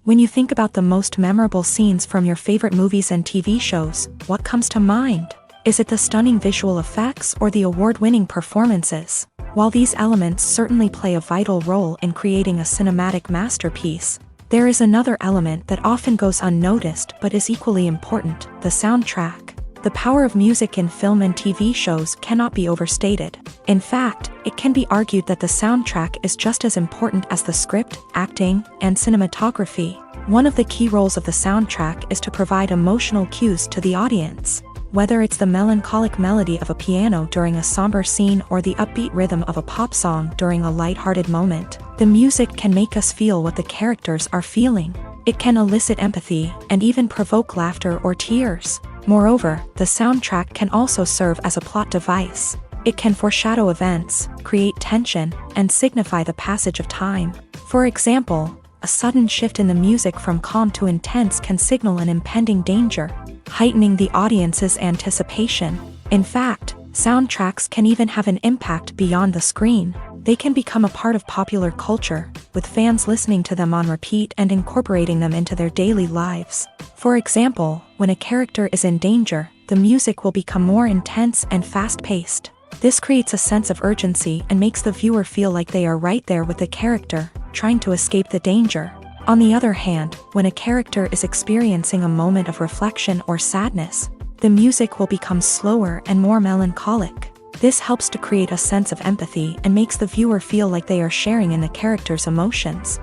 When you think about the most memorable scenes from your favorite movies and TV shows, what comes to mind? Is it the stunning visual effects or the award-winning performances? While these elements certainly play a vital role in creating a cinematic masterpiece, there is another element that often goes unnoticed but is equally important: the soundtrack. The power of music in film and TV shows cannot be overstated. In fact, it can be argued that the soundtrack is just as important as the script, acting, and cinematography. One of the key roles of the soundtrack is to provide emotional cues to the audience. Whether it's the melancholic melody of a piano during a somber scene or the upbeat rhythm of a pop song during a lighthearted moment, the music can make us feel what the characters are feeling. It can elicit empathy and even provoke laughter or tears. Moreover, the soundtrack can also serve as a plot device. It can foreshadow events, create tension, and signify the passage of time. For example, a sudden shift in the music from calm to intense can signal an impending danger, heightening the audience's anticipation. In fact, soundtracks can even have an impact beyond the screen. They can become a part of popular culture, with fans listening to them on repeat and incorporating them into their daily lives. For example, when a character is in danger, the music will become more intense and fast-paced. This creates a sense of urgency and makes the viewer feel like they are right there with the character, trying to escape the danger. On the other hand, when a character is experiencing a moment of reflection or sadness, the music will become slower and more melancholic. This helps to create a sense of empathy and makes the viewer feel like they are sharing in the character's emotions.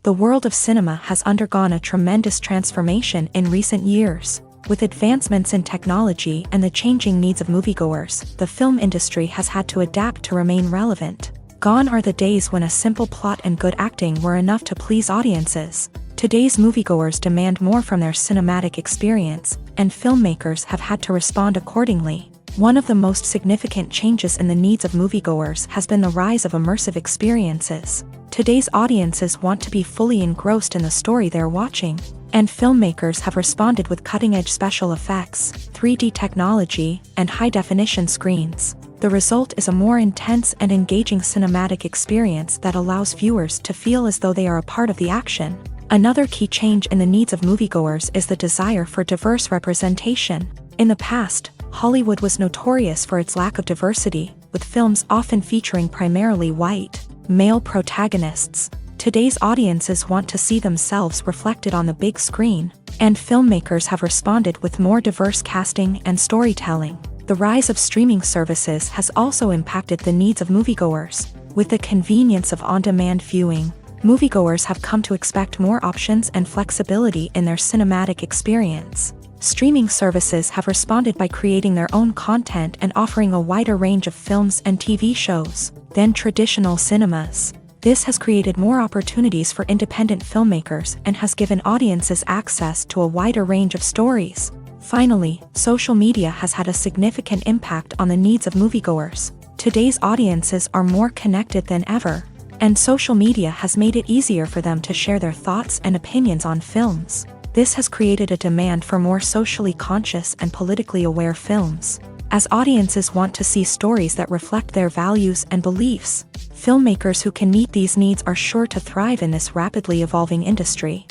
The world of cinema has undergone a tremendous transformation in recent years. With advancements in technology and the changing needs of moviegoers, the film industry has had to adapt to remain relevant. Gone are the days when a simple plot and good acting were enough to please audiences. Today's moviegoers demand more from their cinematic experience, and filmmakers have had to respond accordingly. One of the most significant changes in the needs of moviegoers has been the rise of immersive experiences. Today's audiences want to be fully engrossed in the story they're watching, and filmmakers have responded with cutting-edge special effects, 3D technology, and high-definition screens. The result is a more intense and engaging cinematic experience that allows viewers to feel as though they are a part of the action. Another key change in the needs of moviegoers is the desire for diverse representation. In the past, Hollywood was notorious for its lack of diversity, with films often featuring primarily white, male protagonists. Today's audiences want to see themselves reflected on the big screen, and filmmakers have responded with more diverse casting and storytelling. The rise of streaming services has also impacted the needs of moviegoers. With the convenience of on-demand viewing, moviegoers have come to expect more options and flexibility in their cinematic experience. Streaming services have responded by creating their own content and offering a wider range of films and TV shows than traditional cinemas. This has created more opportunities for independent filmmakers and has given audiences access to a wider range of stories. Finally, social media has had a significant impact on the needs of moviegoers. Today's audiences are more connected than ever, and social media has made it easier for them to share their thoughts and opinions on films. This has created a demand for more socially conscious and politically aware films. As audiences want to see stories that reflect their values and beliefs, filmmakers who can meet these needs are sure to thrive in this rapidly evolving industry.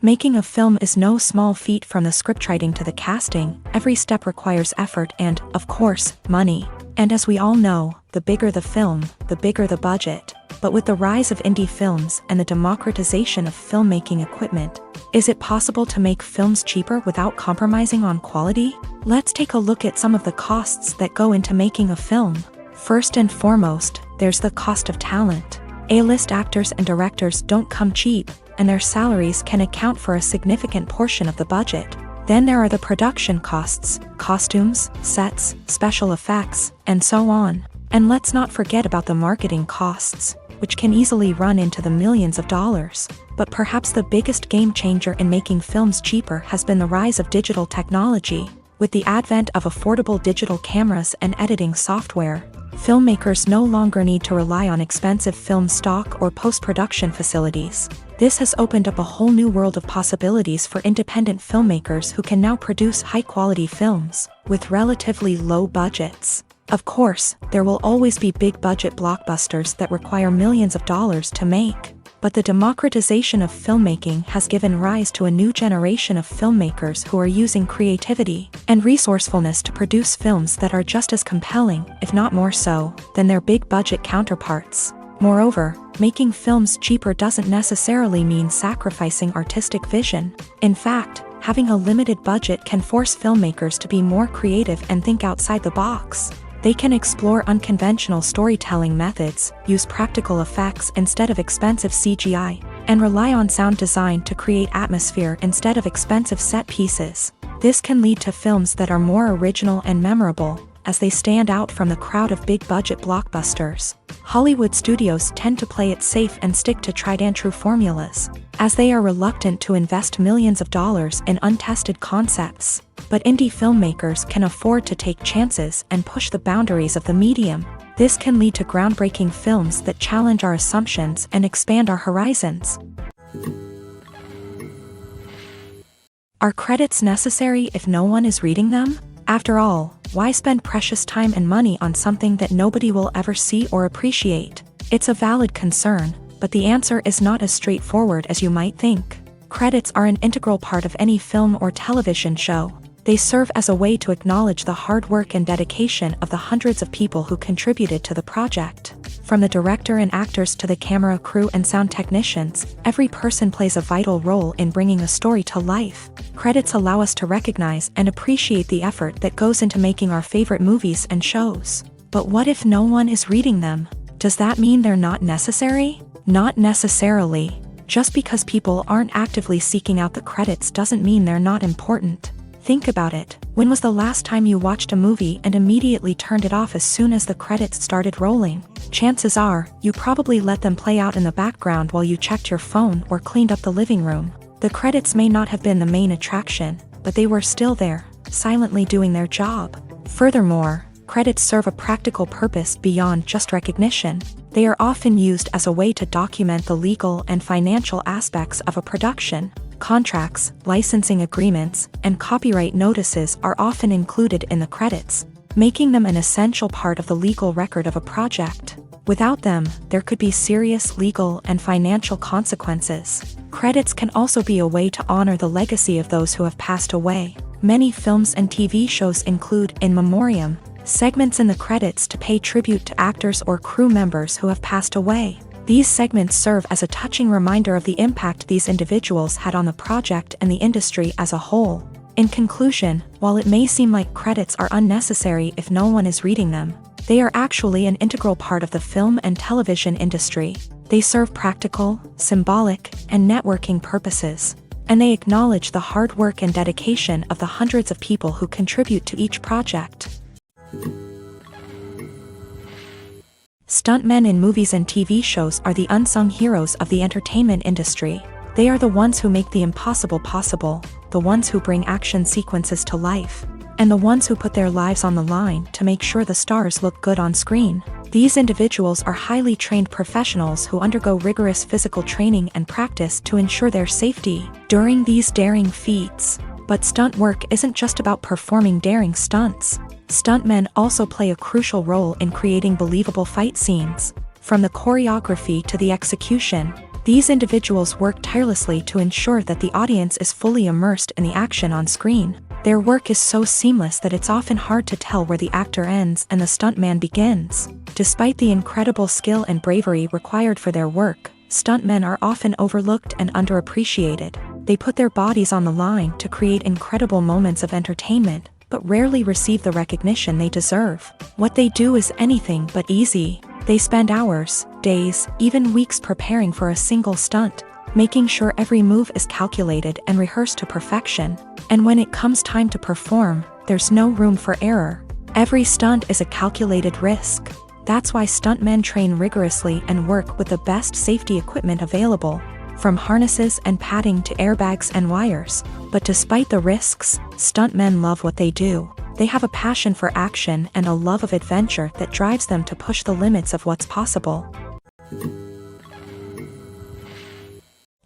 Making a film is no small feat. From the scriptwriting to the casting, every step requires effort and, of course, money. And as we all know, the bigger the film, the bigger the budget. But with the rise of indie films and the democratization of filmmaking equipment, is it possible to make films cheaper without compromising on quality? Let's take a look at some of the costs that go into making a film. First and foremost, there's the cost of talent. A-list actors and directors don't come cheap, and their salaries can account for a significant portion of the budget. Then there are the production costs, costumes, sets, special effects, and so on. And let's not forget about the marketing costs, which can easily run into the millions of dollars. But perhaps the biggest game changer in making films cheaper has been the rise of digital technology. With the advent of affordable digital cameras and editing software, filmmakers no longer need to rely on expensive film stock or post-production facilities. This has opened up a whole new world of possibilities for independent filmmakers who can now produce high-quality films with relatively low budgets. Of course, there will always be big-budget blockbusters that require millions of dollars to make. But the democratization of filmmaking has given rise to a new generation of filmmakers who are using creativity and resourcefulness to produce films that are just as compelling, if not more so, than their big-budget counterparts. Moreover, making films cheaper doesn't necessarily mean sacrificing artistic vision. In fact, having a limited budget can force filmmakers to be more creative and think outside the box. They can explore unconventional storytelling methods, use practical effects instead of expensive CGI, and rely on sound design to create atmosphere instead of expensive set pieces. This can lead to films that are more original and memorable, as they stand out from the crowd of big-budget blockbusters. Hollywood studios tend to play it safe and stick to tried-and-true formulas, as they are reluctant to invest millions of dollars in untested concepts. But indie filmmakers can afford to take chances and push the boundaries of the medium. This can lead to groundbreaking films that challenge our assumptions and expand our horizons. Are credits necessary if no one is reading them? After all, why spend precious time and money on something that nobody will ever see or appreciate? It's a valid concern, but the answer is not as straightforward as you might think. Credits are an integral part of any film or television show. They serve as a way to acknowledge the hard work and dedication of the hundreds of people who contributed to the project. From the director and actors to the camera crew and sound technicians, every person plays a vital role in bringing a story to life. Credits allow us to recognize and appreciate the effort that goes into making our favorite movies and shows. But what if no one is reading them? Does that mean they're not necessary? Not necessarily. Just because people aren't actively seeking out the credits doesn't mean they're not important. Think about it. When was the last time you watched a movie and immediately turned it off as soon as the credits started rolling? Chances are, you probably let them play out in the background while you checked your phone or cleaned up the living room. The credits may not have been the main attraction, but they were still there, silently doing their job. Furthermore, credits serve a practical purpose beyond just recognition. They are often used as a way to document the legal and financial aspects of a production. Contracts, licensing agreements, and copyright notices are often included in the credits, making them an essential part of the legal record of a project. Without them, there could be serious legal and financial consequences. Credits can also be a way to honor the legacy of those who have passed away. Many films and TV shows include in memoriam segments in the credits to pay tribute to actors or crew members who have passed away. These segments serve as a touching reminder of the impact these individuals had on the project and the industry as a whole. In conclusion, while it may seem like credits are unnecessary if no one is reading them, They are actually an integral part of the film and television industry. They serve practical, symbolic, and networking purposes, and they acknowledge the hard work and dedication of the hundreds of people who contribute to each project. Stuntmen in movies and TV shows are the unsung heroes of the entertainment industry. They are the ones who make the impossible possible, the ones who bring action sequences to life, and the ones who put their lives on the line to make sure the stars look good on screen. These individuals are highly trained professionals who undergo rigorous physical training and practice to ensure their safety during these daring feats. But stunt work isn't just about performing daring stunts. Stuntmen also play a crucial role in creating believable fight scenes. From the choreography to the execution, these individuals work tirelessly to ensure that the audience is fully immersed in the action on screen. Their work is so seamless that it's often hard to tell where the actor ends and the stuntman begins. Despite the incredible skill and bravery required for their work, stuntmen are often overlooked and underappreciated. They put their bodies on the line to create incredible moments of entertainment, but rarely receive the recognition they deserve. What they do is anything but easy. They spend hours, days, even weeks preparing for a single stunt, making sure every move is calculated and rehearsed to perfection. And when it comes time to perform, there's no room for error. Every stunt is a calculated risk. That's why stuntmen train rigorously and work with the best safety equipment available, from harnesses and padding to airbags and wires. But despite the risks, stuntmen love what they do. They have a passion for action and a love of adventure that drives them to push the limits of what's possible.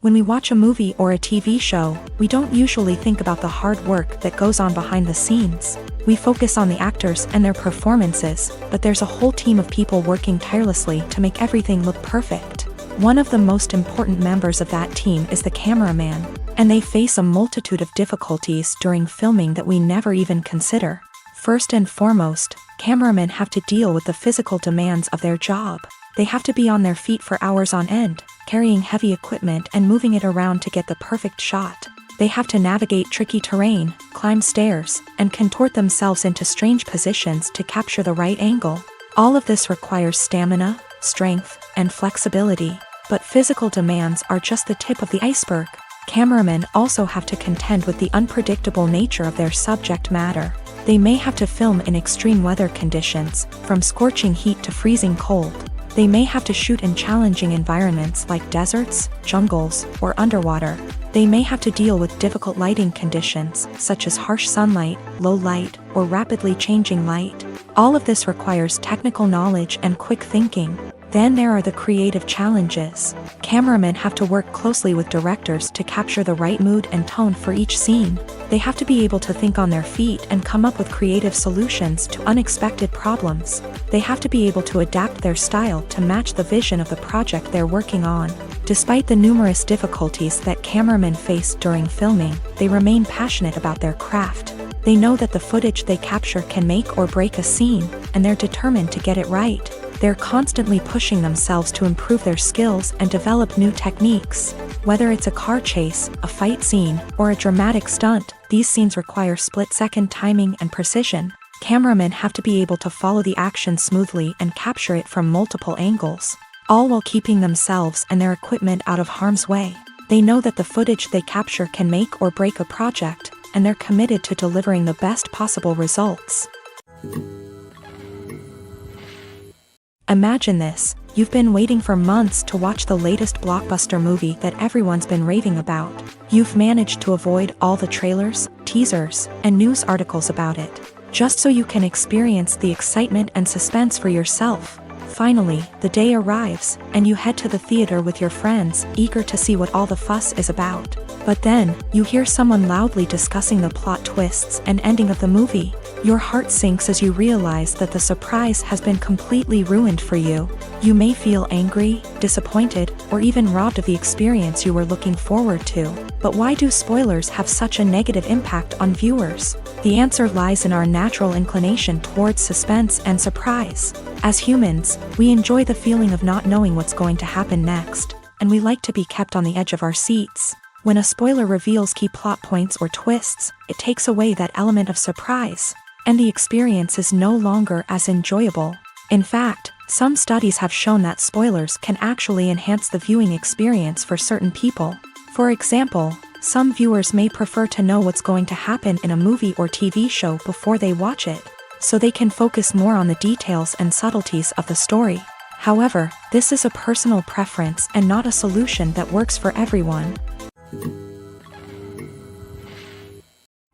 When we watch a movie or a TV show, we don't usually think about the hard work that goes on behind the scenes. We focus on the actors and their performances, but there's a whole team of people working tirelessly to make everything look perfect. One of the most important members of that team is the cameraman, and they face a multitude of difficulties during filming that we never even consider. First and foremost, cameramen have to deal with the physical demands of their job. They have to be on their feet for hours on end, carrying heavy equipment and moving it around to get the perfect shot. They have to navigate tricky terrain, climb stairs, and contort themselves into strange positions to capture the right angle. All of this requires stamina, strength, and flexibility. But physical demands are just the tip of the iceberg. Cameramen also have to contend with the unpredictable nature of their subject matter. They may have to film in extreme weather conditions, from scorching heat to freezing cold. They may have to shoot in challenging environments like deserts, jungles, or underwater. They may have to deal with difficult lighting conditions, such as harsh sunlight, low light, or rapidly changing light. All of this requires technical knowledge and quick thinking. Then there are the creative challenges. Cameramen have to work closely with directors to capture the right mood and tone for each scene. They have to be able to think on their feet and come up with creative solutions to unexpected problems. They have to be able to adapt their style to match the vision of the project they're working on. Despite the numerous difficulties that cameramen face during filming, they remain passionate about their craft. They know that the footage they capture can make or break a scene, and they're determined to get it right. They're constantly pushing themselves to improve their skills and develop new techniques. Whether it's a car chase, a fight scene, or a dramatic stunt, these scenes require split-second timing and precision. Cameramen have to be able to follow the action smoothly and capture it from multiple angles, all while keeping themselves and their equipment out of harm's way. They know that the footage they capture can make or break a project, and they're committed to delivering the best possible results. Imagine this: you've been waiting for months to watch the latest blockbuster movie that everyone's been raving about. You've managed to avoid all the trailers, teasers, and news articles about it, just so you can experience the excitement and suspense for yourself. Finally, the day arrives, and you head to the theater with your friends, eager to see what all the fuss is about. But then, you hear someone loudly discussing the plot twists and ending of the movie. Your heart sinks as you realize that the surprise has been completely ruined for you. You may feel angry, disappointed, or even robbed of the experience you were looking forward to. But why do spoilers have such a negative impact on viewers? The answer lies in our natural inclination towards suspense and surprise. As humans, we enjoy the feeling of not knowing what's going to happen next, and we like to be kept on the edge of our seats. When a spoiler reveals key plot points or twists, it takes away that element of surprise, and the experience is no longer as enjoyable. In fact, some studies have shown that spoilers can actually enhance the viewing experience for certain people. For example, some viewers may prefer to know what's going to happen in a movie or TV show before they watch it, so they can focus more on the details and subtleties of the story. However, this is a personal preference and not a solution that works for everyone.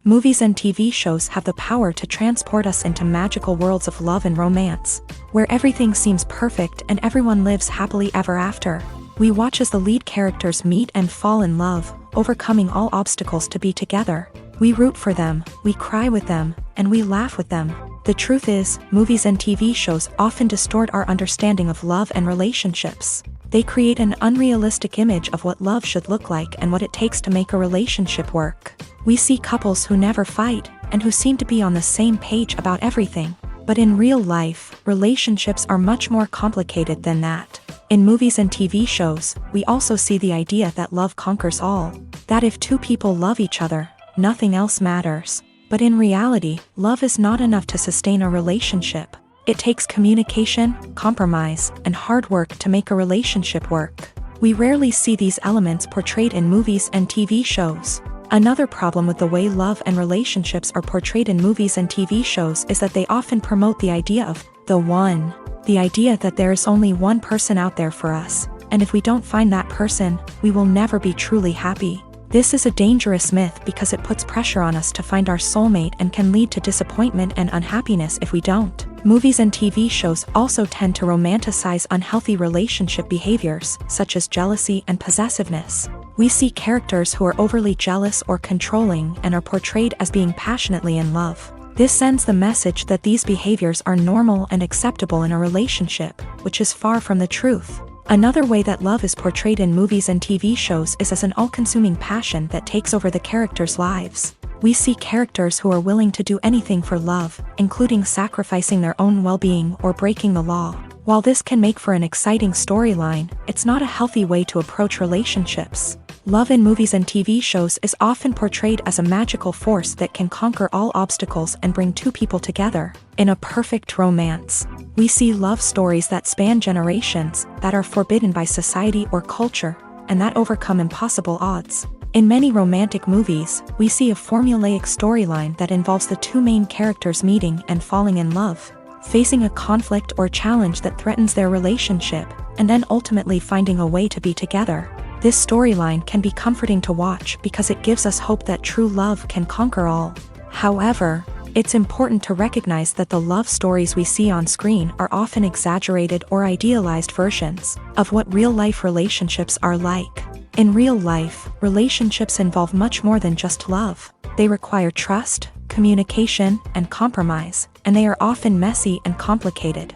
Movies and TV shows have the power to transport us into magical worlds of love and romance, where everything seems perfect and everyone lives happily ever after. We watch as the lead characters meet and fall in love, overcoming all obstacles to be together. We root for them, we cry with them, and we laugh with them. The truth is, movies and TV shows often distort our understanding of love and relationships. They create an unrealistic image of what love should look like and what it takes to make a relationship work. We see couples who never fight, and who seem to be on the same page about everything. But in real life, relationships are much more complicated than that. In movies and TV shows, we also see the idea that love conquers all. That if two people love each other, nothing else matters. But in reality, love is not enough to sustain a relationship. It takes communication, compromise, and hard work to make a relationship work. We rarely see these elements portrayed in movies and TV shows. Another problem with the way love and relationships are portrayed in movies and TV shows is that they often promote the idea of the one. The idea that there is only one person out there for us, and if we don't find that person, we will never be truly happy. This is a dangerous myth because it puts pressure on us to find our soulmate and can lead to disappointment and unhappiness if we don't. Movies and TV shows also tend to romanticize unhealthy relationship behaviors, such as jealousy and possessiveness. We see characters who are overly jealous or controlling and are portrayed as being passionately in love. This sends the message that these behaviors are normal and acceptable in a relationship, which is far from the truth. Another way that love is portrayed in movies and TV shows is as an all-consuming passion that takes over the characters' lives. We see characters who are willing to do anything for love, including sacrificing their own well-being or breaking the law. While this can make for an exciting storyline, it's not a healthy way to approach relationships. Love in movies and TV shows is often portrayed as a magical force that can conquer all obstacles and bring two people together in a perfect romance. We see love stories that span generations, that are forbidden by society or culture, and that overcome impossible odds. In many romantic movies, we see a formulaic storyline that involves the two main characters meeting and falling in love, facing a conflict or challenge that threatens their relationship, and then ultimately finding a way to be together. This storyline can be comforting to watch because it gives us hope that true love can conquer all. However, it's important to recognize that the love stories we see on screen are often exaggerated or idealized versions of what real-life relationships are like. In real life, relationships involve much more than just love. They require trust, communication, and compromise, and they are often messy and complicated.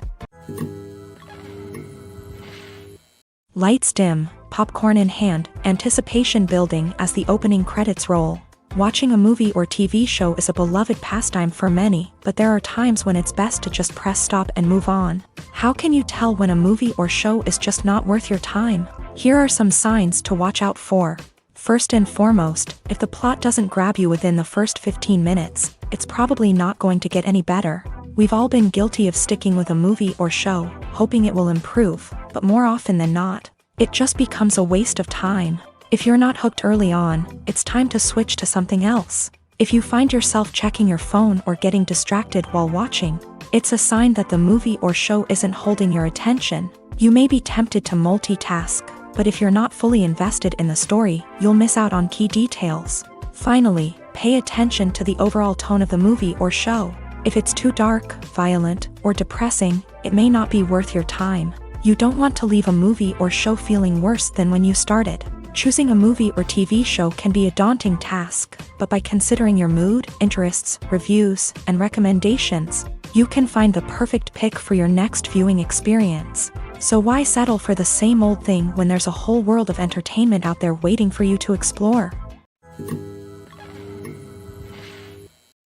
Lights dim, popcorn in hand, anticipation building as the opening credits roll. Watching a movie or TV show is a beloved pastime for many, but there are times when it's best to just press stop and move on. How can you tell when a movie or show is just not worth your time? Here are some signs to watch out for. First and foremost, if the plot doesn't grab you within the first 15 minutes, it's probably not going to get any better. We've all been guilty of sticking with a movie or show, hoping it will improve, but more often than not, it just becomes a waste of time. If you're not hooked early on, it's time to switch to something else. If you find yourself checking your phone or getting distracted while watching, it's a sign that the movie or show isn't holding your attention. You may be tempted to multitask, but if you're not fully invested in the story, you'll miss out on key details. Finally, pay attention to the overall tone of the movie or show. If it's too dark, violent, or depressing, it may not be worth your time. You don't want to leave a movie or show feeling worse than when you started. Choosing a movie or TV show can be a daunting task, but by considering your mood, interests, reviews, and recommendations, you can find the perfect pick for your next viewing experience. So why settle for the same old thing when there's a whole world of entertainment out there waiting for you to explore?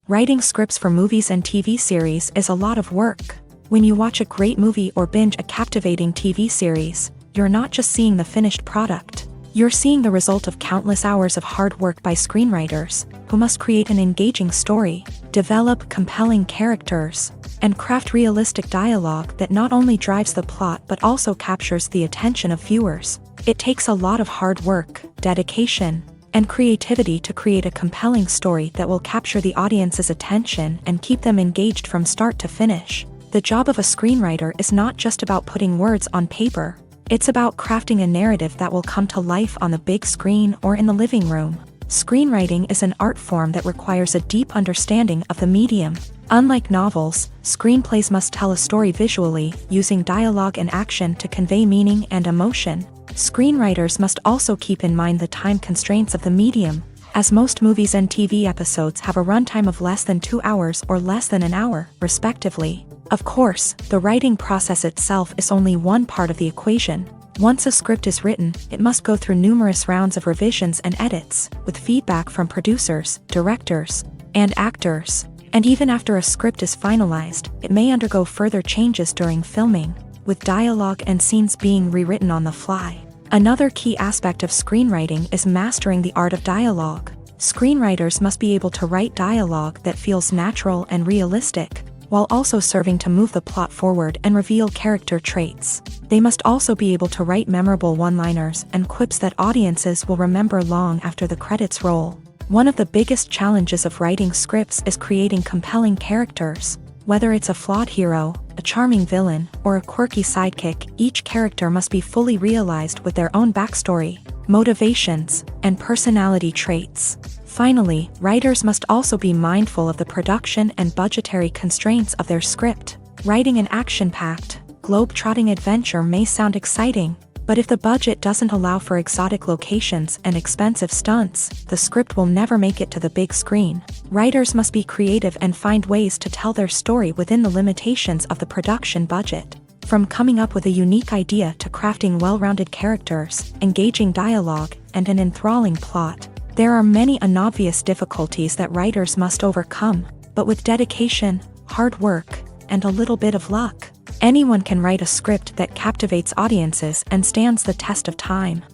Writing scripts for movies and TV series is a lot of work. When you watch a great movie or binge a captivating TV series, you're not just seeing the finished product. You're seeing the result of countless hours of hard work by screenwriters, who must create an engaging story, develop compelling characters, and craft realistic dialogue that not only drives the plot but also captures the attention of viewers. It takes a lot of hard work, dedication, and creativity to create a compelling story that will capture the audience's attention and keep them engaged from start to finish. The job of a screenwriter is not just about putting words on paper. It's about crafting a narrative that will come to life on the big screen or in the living room. Screenwriting is an art form that requires a deep understanding of the medium. Unlike novels, screenplays must tell a story visually, using dialogue and action to convey meaning and emotion. Screenwriters must also keep in mind the time constraints of the medium, as most movies and TV episodes have a runtime of less than 2 hours or less than an hour, respectively. Of course, the writing process itself is only one part of the equation. Once a script is written, it must go through numerous rounds of revisions and edits, with feedback from producers, directors, and actors. And even after a script is finalized, it may undergo further changes during filming, with dialogue and scenes being rewritten on the fly. Another key aspect of screenwriting is mastering the art of dialogue. Screenwriters must be able to write dialogue that feels natural and realistic, while also serving to move the plot forward and reveal character traits. They must also be able to write memorable one-liners and quips that audiences will remember long after the credits roll. One of the biggest challenges of writing scripts is creating compelling characters. Whether it's a flawed hero, a charming villain, or a quirky sidekick, each character must be fully realized with their own backstory, motivations, and personality traits. Finally, writers must also be mindful of the production and budgetary constraints of their script. Writing an action-packed, globe-trotting adventure may sound exciting, but if the budget doesn't allow for exotic locations and expensive stunts, the script will never make it to the big screen. Writers must be creative and find ways to tell their story within the limitations of the production budget. From coming up with a unique idea to crafting well-rounded characters, engaging dialogue, and an enthralling plot, there are many unobvious difficulties that writers must overcome, but with dedication, hard work, and a little bit of luck, anyone can write a script that captivates audiences and stands the test of time.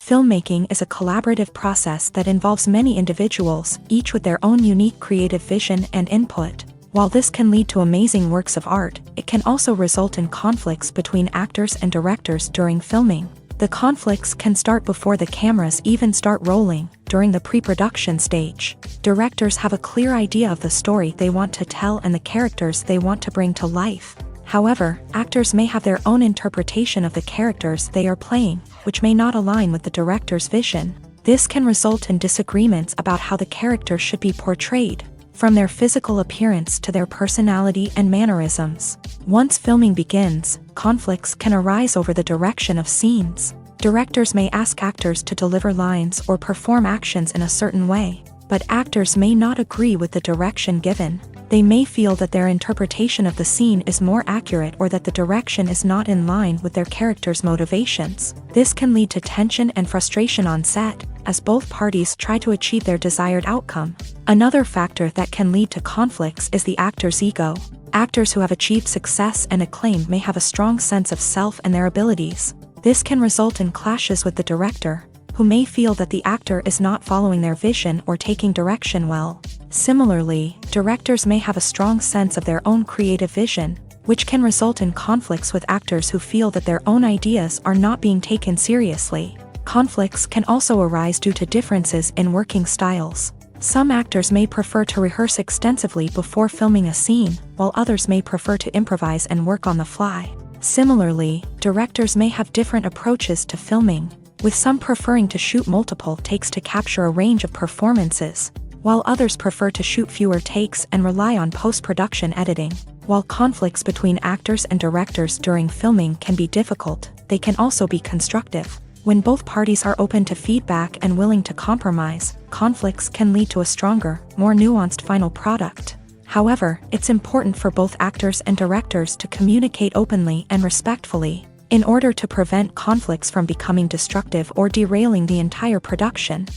Filmmaking is a collaborative process that involves many individuals, each with their own unique creative vision and input. While this can lead to amazing works of art, it can also result in conflicts between actors and directors during filming. The conflicts can start before the cameras even start rolling, during the pre-production stage. Directors have a clear idea of the story they want to tell and the characters they want to bring to life. However, actors may have their own interpretation of the characters they are playing, which may not align with the director's vision. This can result in disagreements about how the character should be portrayed, from their physical appearance to their personality and mannerisms. Once filming begins, conflicts can arise over the direction of scenes. Directors may ask actors to deliver lines or perform actions in a certain way, but actors may not agree with the direction given. They may feel that their interpretation of the scene is more accurate or that the direction is not in line with their character's motivations. This can lead to tension and frustration on set, as both parties try to achieve their desired outcome. Another factor that can lead to conflicts is the actor's ego. Actors who have achieved success and acclaim may have a strong sense of self and their abilities. This can result in clashes with the director, who may feel that the actor is not following their vision or taking direction well. Similarly, directors may have a strong sense of their own creative vision, which can result in conflicts with actors who feel that their own ideas are not being taken seriously. Conflicts can also arise due to differences in working styles. Some actors may prefer to rehearse extensively before filming a scene, while others may prefer to improvise and work on the fly. Similarly, directors may have different approaches to filming, with some preferring to shoot multiple takes to capture a range of performances, while others prefer to shoot fewer takes and rely on post-production editing. While conflicts between actors and directors during filming can be difficult, they can also be constructive. When both parties are open to feedback and willing to compromise, conflicts can lead to a stronger, more nuanced final product. However, it's important for both actors and directors to communicate openly and respectfully, in order to prevent conflicts from becoming destructive or derailing the entire production.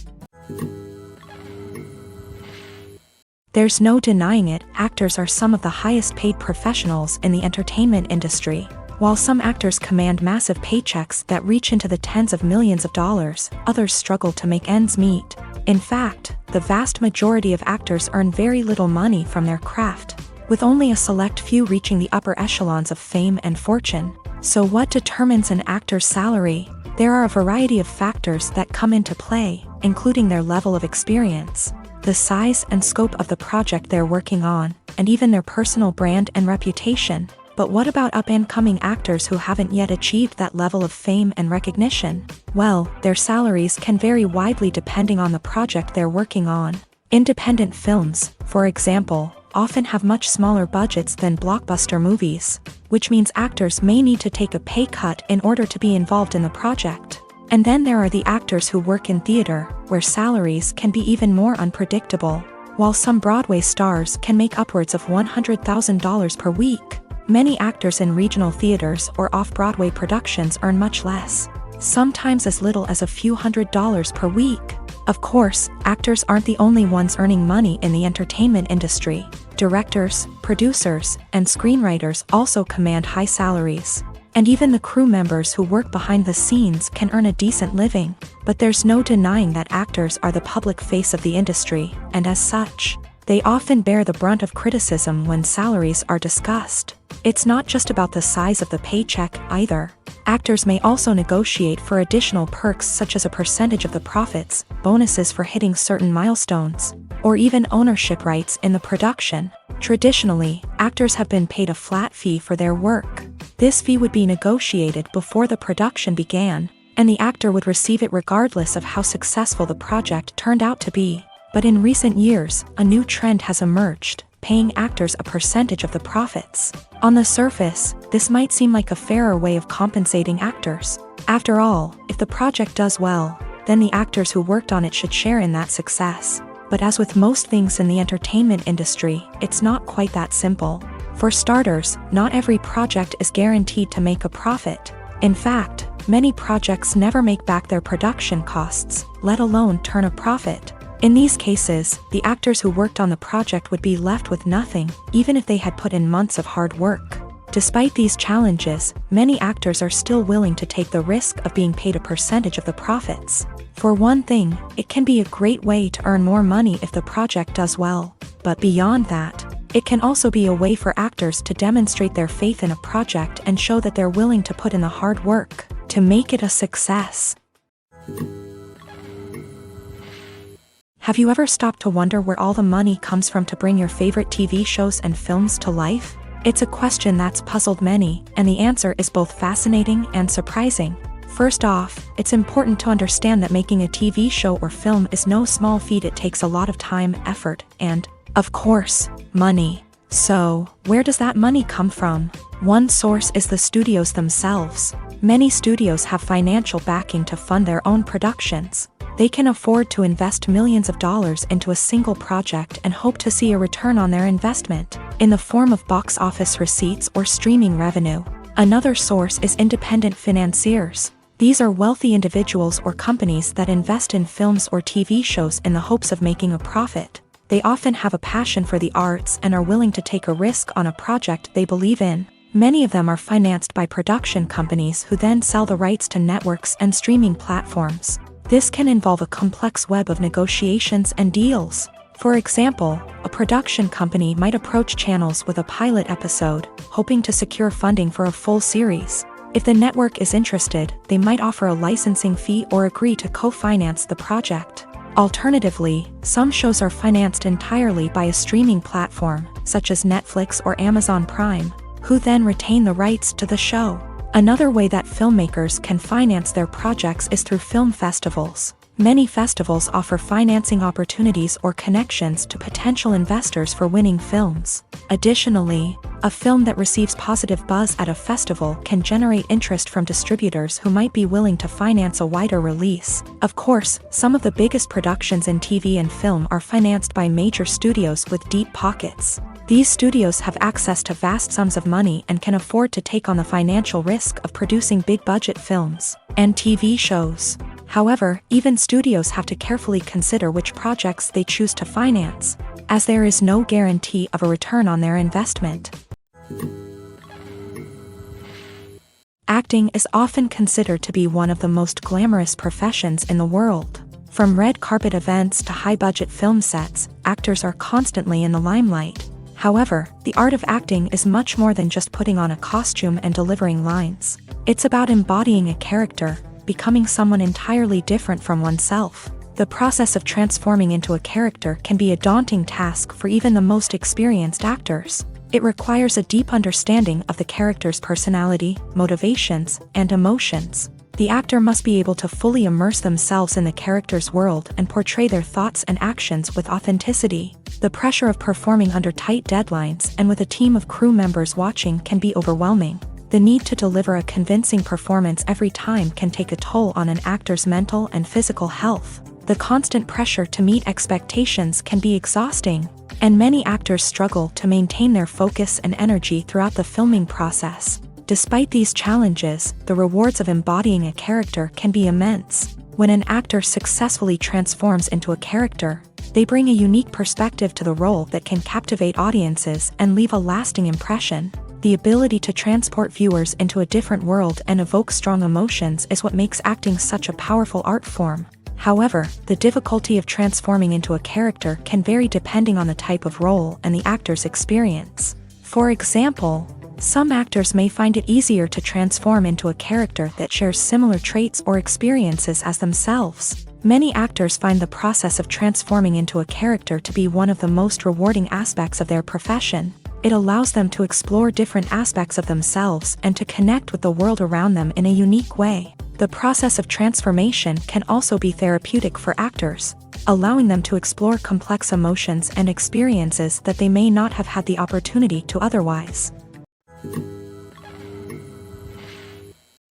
There's no denying it, actors are some of the highest paid professionals in the entertainment industry. While some actors command massive paychecks that reach into the tens of millions of dollars, others struggle to make ends meet. In fact, the vast majority of actors earn very little money from their craft, with only a select few reaching the upper echelons of fame and fortune. So what determines an actor's salary? There are a variety of factors that come into play, including their level of experience, the size and scope of the project they're working on, and even their personal brand and reputation. But what about up-and-coming actors who haven't yet achieved that level of fame and recognition? Well, their salaries can vary widely depending on the project they're working on. Independent films, for example, often have much smaller budgets than blockbuster movies, which means actors may need to take a pay cut in order to be involved in the project. And then there are the actors who work in theater, where salaries can be even more unpredictable. While some Broadway stars can make upwards of $100,000 per week, many actors in regional theaters or off-Broadway productions earn much less, sometimes as little as a few $100s per week. Of course, actors aren't the only ones earning money in the entertainment industry. Directors, producers, and screenwriters also command high salaries. And even the crew members who work behind the scenes can earn a decent living. But there's no denying that actors are the public face of the industry, and as such, they often bear the brunt of criticism when salaries are discussed. It's not just about the size of the paycheck, either. Actors may also negotiate for additional perks such as a percentage of the profits, bonuses for hitting certain milestones, or even ownership rights in the production. Traditionally, actors have been paid a flat fee for their work. This fee would be negotiated before the production began, and the actor would receive it regardless of how successful the project turned out to be. But in recent years, a new trend has emerged, paying actors a percentage of the profits. On the surface, this might seem like a fairer way of compensating actors. After all, if the project does well, then the actors who worked on it should share in that success. But as with most things in the entertainment industry, it's not quite that simple. For starters, not every project is guaranteed to make a profit. In fact, many projects never make back their production costs, let alone turn a profit. In these cases, the actors who worked on the project would be left with nothing, even if they had put in months of hard work. Despite these challenges, many actors are still willing to take the risk of being paid a percentage of the profits. For one thing, it can be a great way to earn more money if the project does well. But beyond that, it can also be a way for actors to demonstrate their faith in a project and show that they're willing to put in the hard work to make it a success. Have you ever stopped to wonder where all the money comes from to bring your favorite TV shows and films to life? It's a question that's puzzled many, and the answer is both fascinating and surprising. First off, it's important to understand that making a TV show or film is no small feat. It takes a lot of time, effort, and, of course, money. So, where does that money come from? One source is the studios themselves. Many studios have financial backing to fund their own productions. They can afford to invest millions of dollars into a single project and hope to see a return on their investment, in the form of box office receipts or streaming revenue. Another source is independent financiers. These are wealthy individuals or companies that invest in films or TV shows in the hopes of making a profit. They often have a passion for the arts and are willing to take a risk on a project they believe in. Many of them are financed by production companies who then sell the rights to networks and streaming platforms. This can involve a complex web of negotiations and deals. For example, a production company might approach channels with a pilot episode, hoping to secure funding for a full series. If the network is interested, they might offer a licensing fee or agree to co-finance the project. Alternatively, some shows are financed entirely by a streaming platform, such as Netflix or Amazon Prime, who then retain the rights to the show. Another way that filmmakers can finance their projects is through film festivals. Many festivals offer financing opportunities or connections to potential investors for winning films. Additionally, a film that receives positive buzz at a festival can generate interest from distributors who might be willing to finance a wider release. Of course, some of the biggest productions in TV and film are financed by major studios with deep pockets. These studios have access to vast sums of money and can afford to take on the financial risk of producing big-budget films and TV shows. However, even studios have to carefully consider which projects they choose to finance, as there is no guarantee of a return on their investment. Acting is often considered to be one of the most glamorous professions in the world. From red carpet events to high-budget film sets, actors are constantly in the limelight. However, the art of acting is much more than just putting on a costume and delivering lines. It's about embodying a character, becoming someone entirely different from oneself. The process of transforming into a character can be a daunting task for even the most experienced actors. It requires a deep understanding of the character's personality, motivations, and emotions. The actor must be able to fully immerse themselves in the character's world and portray their thoughts and actions with authenticity. The pressure of performing under tight deadlines and with a team of crew members watching can be overwhelming. The need to deliver a convincing performance every time can take a toll on an actor's mental and physical health. The constant pressure to meet expectations can be exhausting, and many actors struggle to maintain their focus and energy throughout the filming process. Despite these challenges, the rewards of embodying a character can be immense. When an actor successfully transforms into a character, they bring a unique perspective to the role that can captivate audiences and leave a lasting impression. The ability to transport viewers into a different world and evoke strong emotions is what makes acting such a powerful art form. However, the difficulty of transforming into a character can vary depending on the type of role and the actor's experience. For example, some actors may find it easier to transform into a character that shares similar traits or experiences as themselves. Many actors find the process of transforming into a character to be one of the most rewarding aspects of their profession. It allows them to explore different aspects of themselves and to connect with the world around them in a unique way. The process of transformation can also be therapeutic for actors, allowing them to explore complex emotions and experiences that they may not have had the opportunity to otherwise.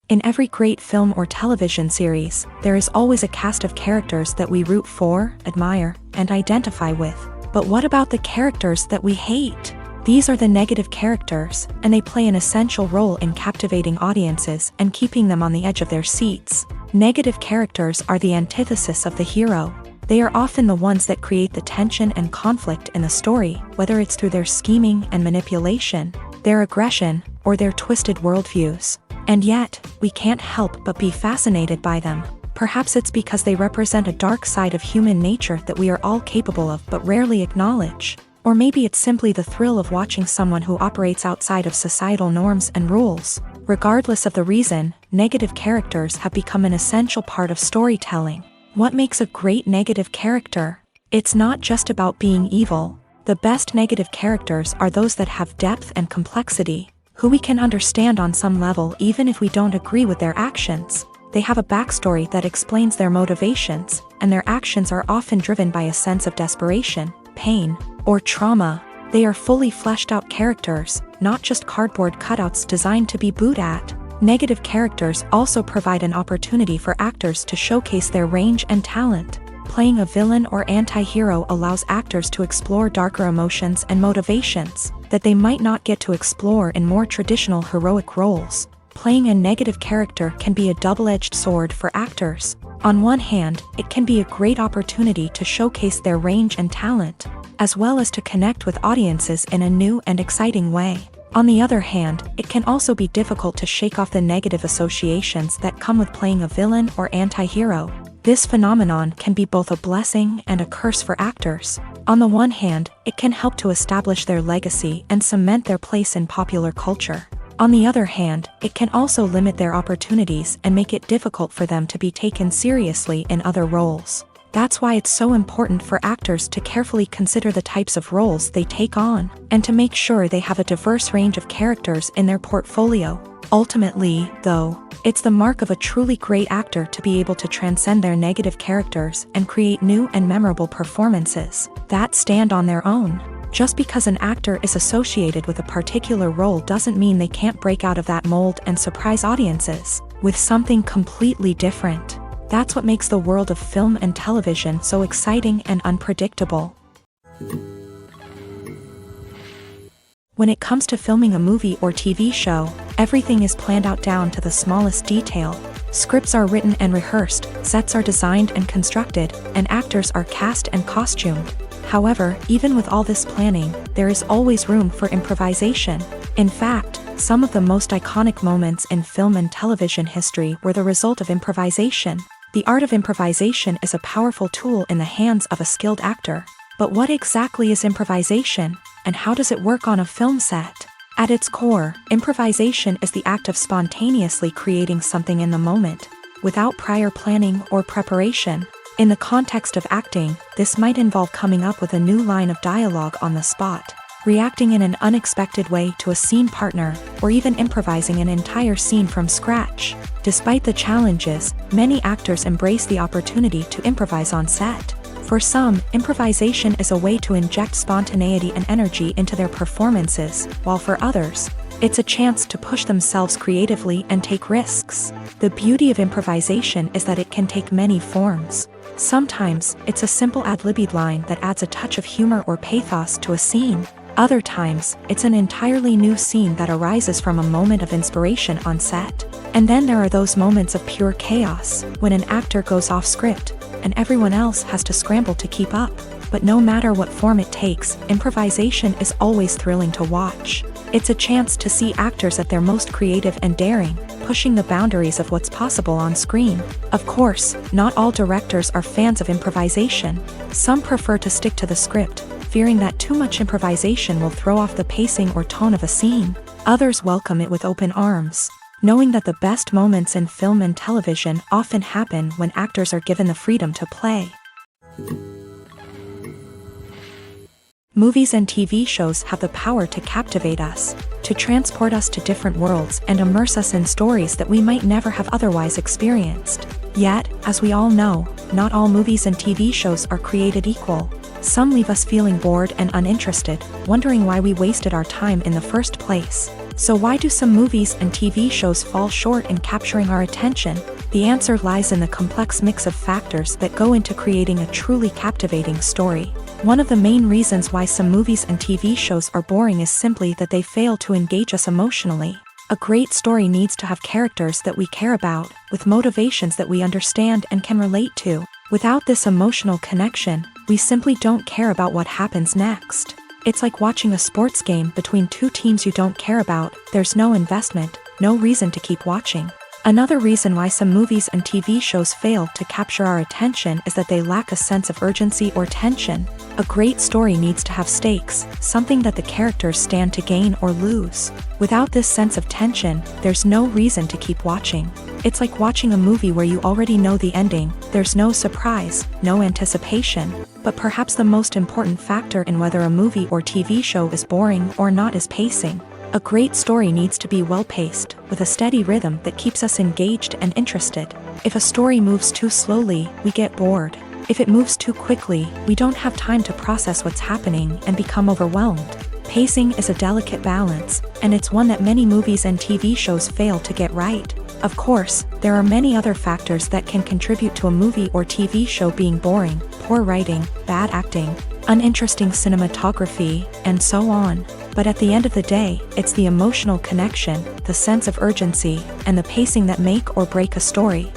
In every great film or television series, there is always a cast of characters that we root for, admire, and identify with. But what about the characters that we hate? These are the negative characters, and they play an essential role in captivating audiences and keeping them on the edge of their seats. Negative characters are the antithesis of the hero. They are often the ones that create the tension and conflict in the story, whether it's through their scheming and manipulation, their aggression, or their twisted worldviews. And yet, we can't help but be fascinated by them. Perhaps it's because they represent a dark side of human nature that we are all capable of but rarely acknowledge. Or maybe it's simply the thrill of watching someone who operates outside of societal norms and rules. Regardless of the reason, negative characters have become an essential part of storytelling. What makes a great negative character? It's not just about being evil. The best negative characters are those that have depth and complexity, who we can understand on some level even if we don't agree with their actions. They have a backstory that explains their motivations, and their actions are often driven by a sense of desperation, pain, or trauma. They are fully fleshed out characters, not just cardboard cutouts designed to be booed at. Negative characters also provide an opportunity for actors to showcase their range and talent. Playing a villain or anti-hero allows actors to explore darker emotions and motivations that they might not get to explore in more traditional heroic roles. Playing a negative character can be a double-edged sword for actors. On one hand, it can be a great opportunity to showcase their range and talent, as well as to connect with audiences in a new and exciting way. On the other hand, it can also be difficult to shake off the negative associations that come with playing a villain or anti-hero. This phenomenon can be both a blessing and a curse for actors. On the one hand, it can help to establish their legacy and cement their place in popular culture. On the other hand, it can also limit their opportunities and make it difficult for them to be taken seriously in other roles. That's why it's so important for actors to carefully consider the types of roles they take on, and to make sure they have a diverse range of characters in their portfolio. Ultimately, though, it's the mark of a truly great actor to be able to transcend their negative characters and create new and memorable performances that stand on their own. Just because an actor is associated with a particular role doesn't mean they can't break out of that mold and surprise audiences with something completely different. That's what makes the world of film and television so exciting and unpredictable. When it comes to filming a movie or TV show, everything is planned out down to the smallest detail. Scripts are written and rehearsed, sets are designed and constructed, and actors are cast and costumed. However, even with all this planning, there is always room for improvisation. In fact, some of the most iconic moments in film and television history were the result of improvisation. The art of improvisation is a powerful tool in the hands of a skilled actor. But what exactly is improvisation, and how does it work on a film set? At its core, improvisation is the act of spontaneously creating something in the moment, without prior planning or preparation. In the context of acting, this might involve coming up with a new line of dialogue on the spot, reacting in an unexpected way to a scene partner, or even improvising an entire scene from scratch. Despite the challenges, many actors embrace the opportunity to improvise on set. For some, improvisation is a way to inject spontaneity and energy into their performances, while for others, it's a chance to push themselves creatively and take risks. The beauty of improvisation is that it can take many forms. Sometimes, it's a simple ad-libbed line that adds a touch of humor or pathos to a scene. Other times, it's an entirely new scene that arises from a moment of inspiration on set. And then there are those moments of pure chaos, when an actor goes off script, and everyone else has to scramble to keep up. But no matter what form it takes, improvisation is always thrilling to watch. It's a chance to see actors at their most creative and daring, pushing the boundaries of what's possible on screen. Of course, not all directors are fans of improvisation. Some prefer to stick to the script, fearing that too much improvisation will throw off the pacing or tone of a scene. Others welcome it with open arms, knowing that the best moments in film and television often happen when actors are given the freedom to play. Movies and TV shows have the power to captivate us, to transport us to different worlds and immerse us in stories that we might never have otherwise experienced. Yet, as we all know, not all movies and TV shows are created equal. Some leave us feeling bored and uninterested, wondering why we wasted our time in the first place. So why do some movies and TV shows fall short in capturing our attention? The answer lies in the complex mix of factors that go into creating a truly captivating story. One of the main reasons why some movies and TV shows are boring is simply that they fail to engage us emotionally. A great story needs to have characters that we care about, with motivations that we understand and can relate to. Without this emotional connection, we simply don't care about what happens next. It's like watching a sports game between two teams you don't care about. There's no investment, no reason to keep watching. Another reason why some movies and TV shows fail to capture our attention is that they lack a sense of urgency or tension. A great story needs to have stakes, something that the characters stand to gain or lose. Without this sense of tension, there's no reason to keep watching. It's like watching a movie where you already know the ending. There's no surprise, no anticipation. But perhaps the most important factor in whether a movie or TV show is boring or not is pacing. A great story needs to be well-paced, with a steady rhythm that keeps us engaged and interested. If a story moves too slowly, we get bored. If it moves too quickly, we don't have time to process what's happening and become overwhelmed. Pacing is a delicate balance, and it's one that many movies and TV shows fail to get right. Of course, there are many other factors that can contribute to a movie or TV show being boring: poor writing, bad acting, uninteresting cinematography, and so on. But at the end of the day, it's the emotional connection, the sense of urgency, and the pacing that make or break a story.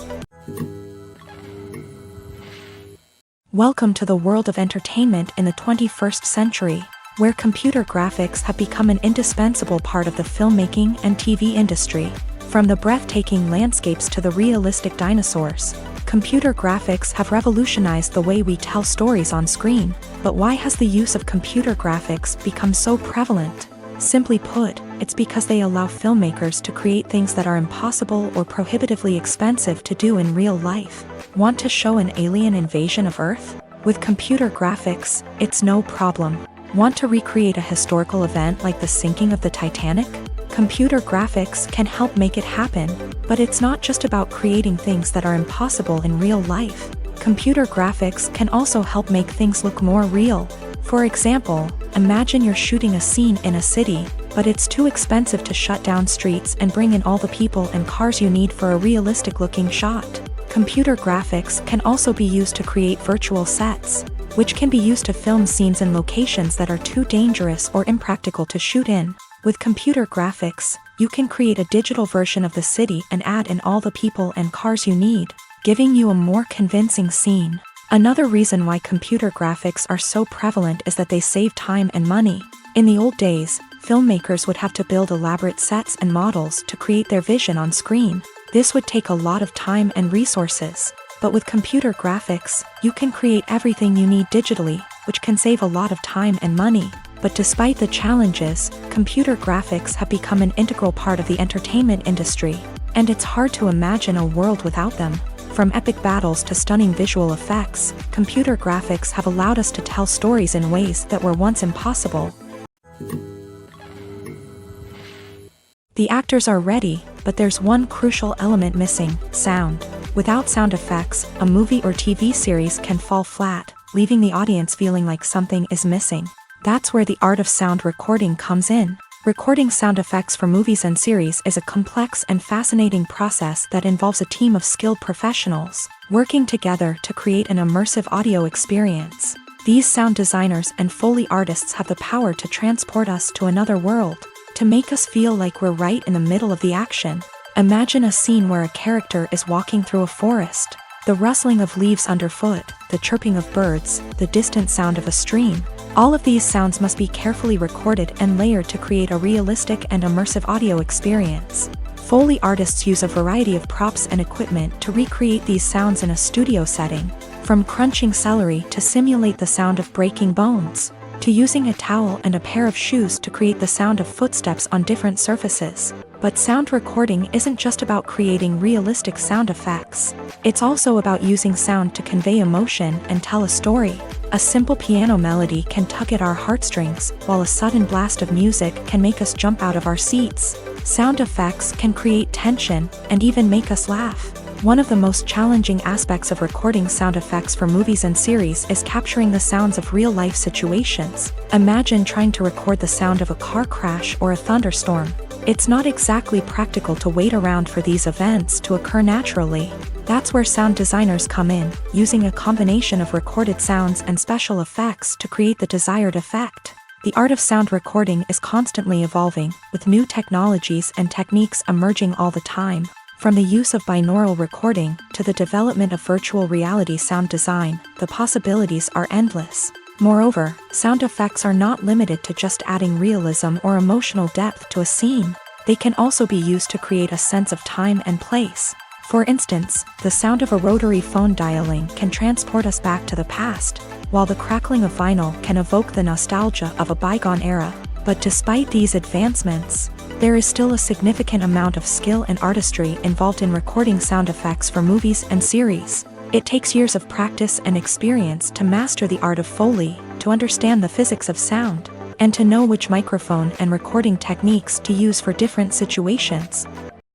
Welcome to the world of entertainment in the 21st century, where computer graphics have become an indispensable part of the filmmaking and TV industry. From the breathtaking landscapes to the realistic dinosaurs, computer graphics have revolutionized the way we tell stories on screen. But why has the use of computer graphics become so prevalent? Simply put, it's because they allow filmmakers to create things that are impossible or prohibitively expensive to do in real life. Want to show an alien invasion of Earth? With computer graphics, it's no problem. Want to recreate a historical event like the sinking of the Titanic? Computer graphics can help make it happen. But it's not just about creating things that are impossible in real life. Computer graphics can also help make things look more real. For example, imagine you're shooting a scene in a city, but it's too expensive to shut down streets and bring in all the people and cars you need for a realistic-looking shot. Computer graphics can also be used to create virtual sets, which can be used to film scenes in locations that are too dangerous or impractical to shoot in. With computer graphics, you can create a digital version of the city and add in all the people and cars you need, giving you a more convincing scene. Another reason why computer graphics are so prevalent is that they save time and money. In the old days, filmmakers would have to build elaborate sets and models to create their vision on screen. This would take a lot of time and resources. But with computer graphics, you can create everything you need digitally, which can save a lot of time and money. But despite the challenges, computer graphics have become an integral part of the entertainment industry, and it's hard to imagine a world without them. From epic battles to stunning visual effects, computer graphics have allowed us to tell stories in ways that were once impossible. The actors are ready, but there's one crucial element missing: sound. Without sound effects, a movie or TV series can fall flat, leaving the audience feeling like something is missing. That's where the art of sound recording comes in. Recording sound effects for movies and series is a complex and fascinating process that involves a team of skilled professionals working together to create an immersive audio experience. These sound designers and Foley artists have the power to transport us to another world, to make us feel like we're right in the middle of the action. Imagine a scene where a character is walking through a forest. The rustling of leaves underfoot, the chirping of birds, the distant sound of a stream. All of these sounds must be carefully recorded and layered to create a realistic and immersive audio experience. Foley artists use a variety of props and equipment to recreate these sounds in a studio setting, from crunching celery to simulate the sound of breaking bones, to using a towel and a pair of shoes to create the sound of footsteps on different surfaces. But sound recording isn't just about creating realistic sound effects. It's also about using sound to convey emotion and tell a story. A simple piano melody can tug at our heartstrings, while a sudden blast of music can make us jump out of our seats. Sound effects can create tension and even make us laugh. One of the most challenging aspects of recording sound effects for movies and series is capturing the sounds of real-life situations. Imagine trying to record the sound of a car crash or a thunderstorm. It's not exactly practical to wait around for these events to occur naturally. That's where sound designers come in, using a combination of recorded sounds and special effects to create the desired effect. The art of sound recording is constantly evolving, with new technologies and techniques emerging all the time. From the use of binaural recording to the development of virtual reality sound design, the possibilities are endless. Moreover, sound effects are not limited to just adding realism or emotional depth to a scene. They can also be used to create a sense of time and place. For instance, the sound of a rotary phone dialing can transport us back to the past, while the crackling of vinyl can evoke the nostalgia of a bygone era. But despite these advancements, there is still a significant amount of skill and artistry involved in recording sound effects for movies and series. It takes years of practice and experience to master the art of Foley, to understand the physics of sound, and to know which microphone and recording techniques to use for different situations.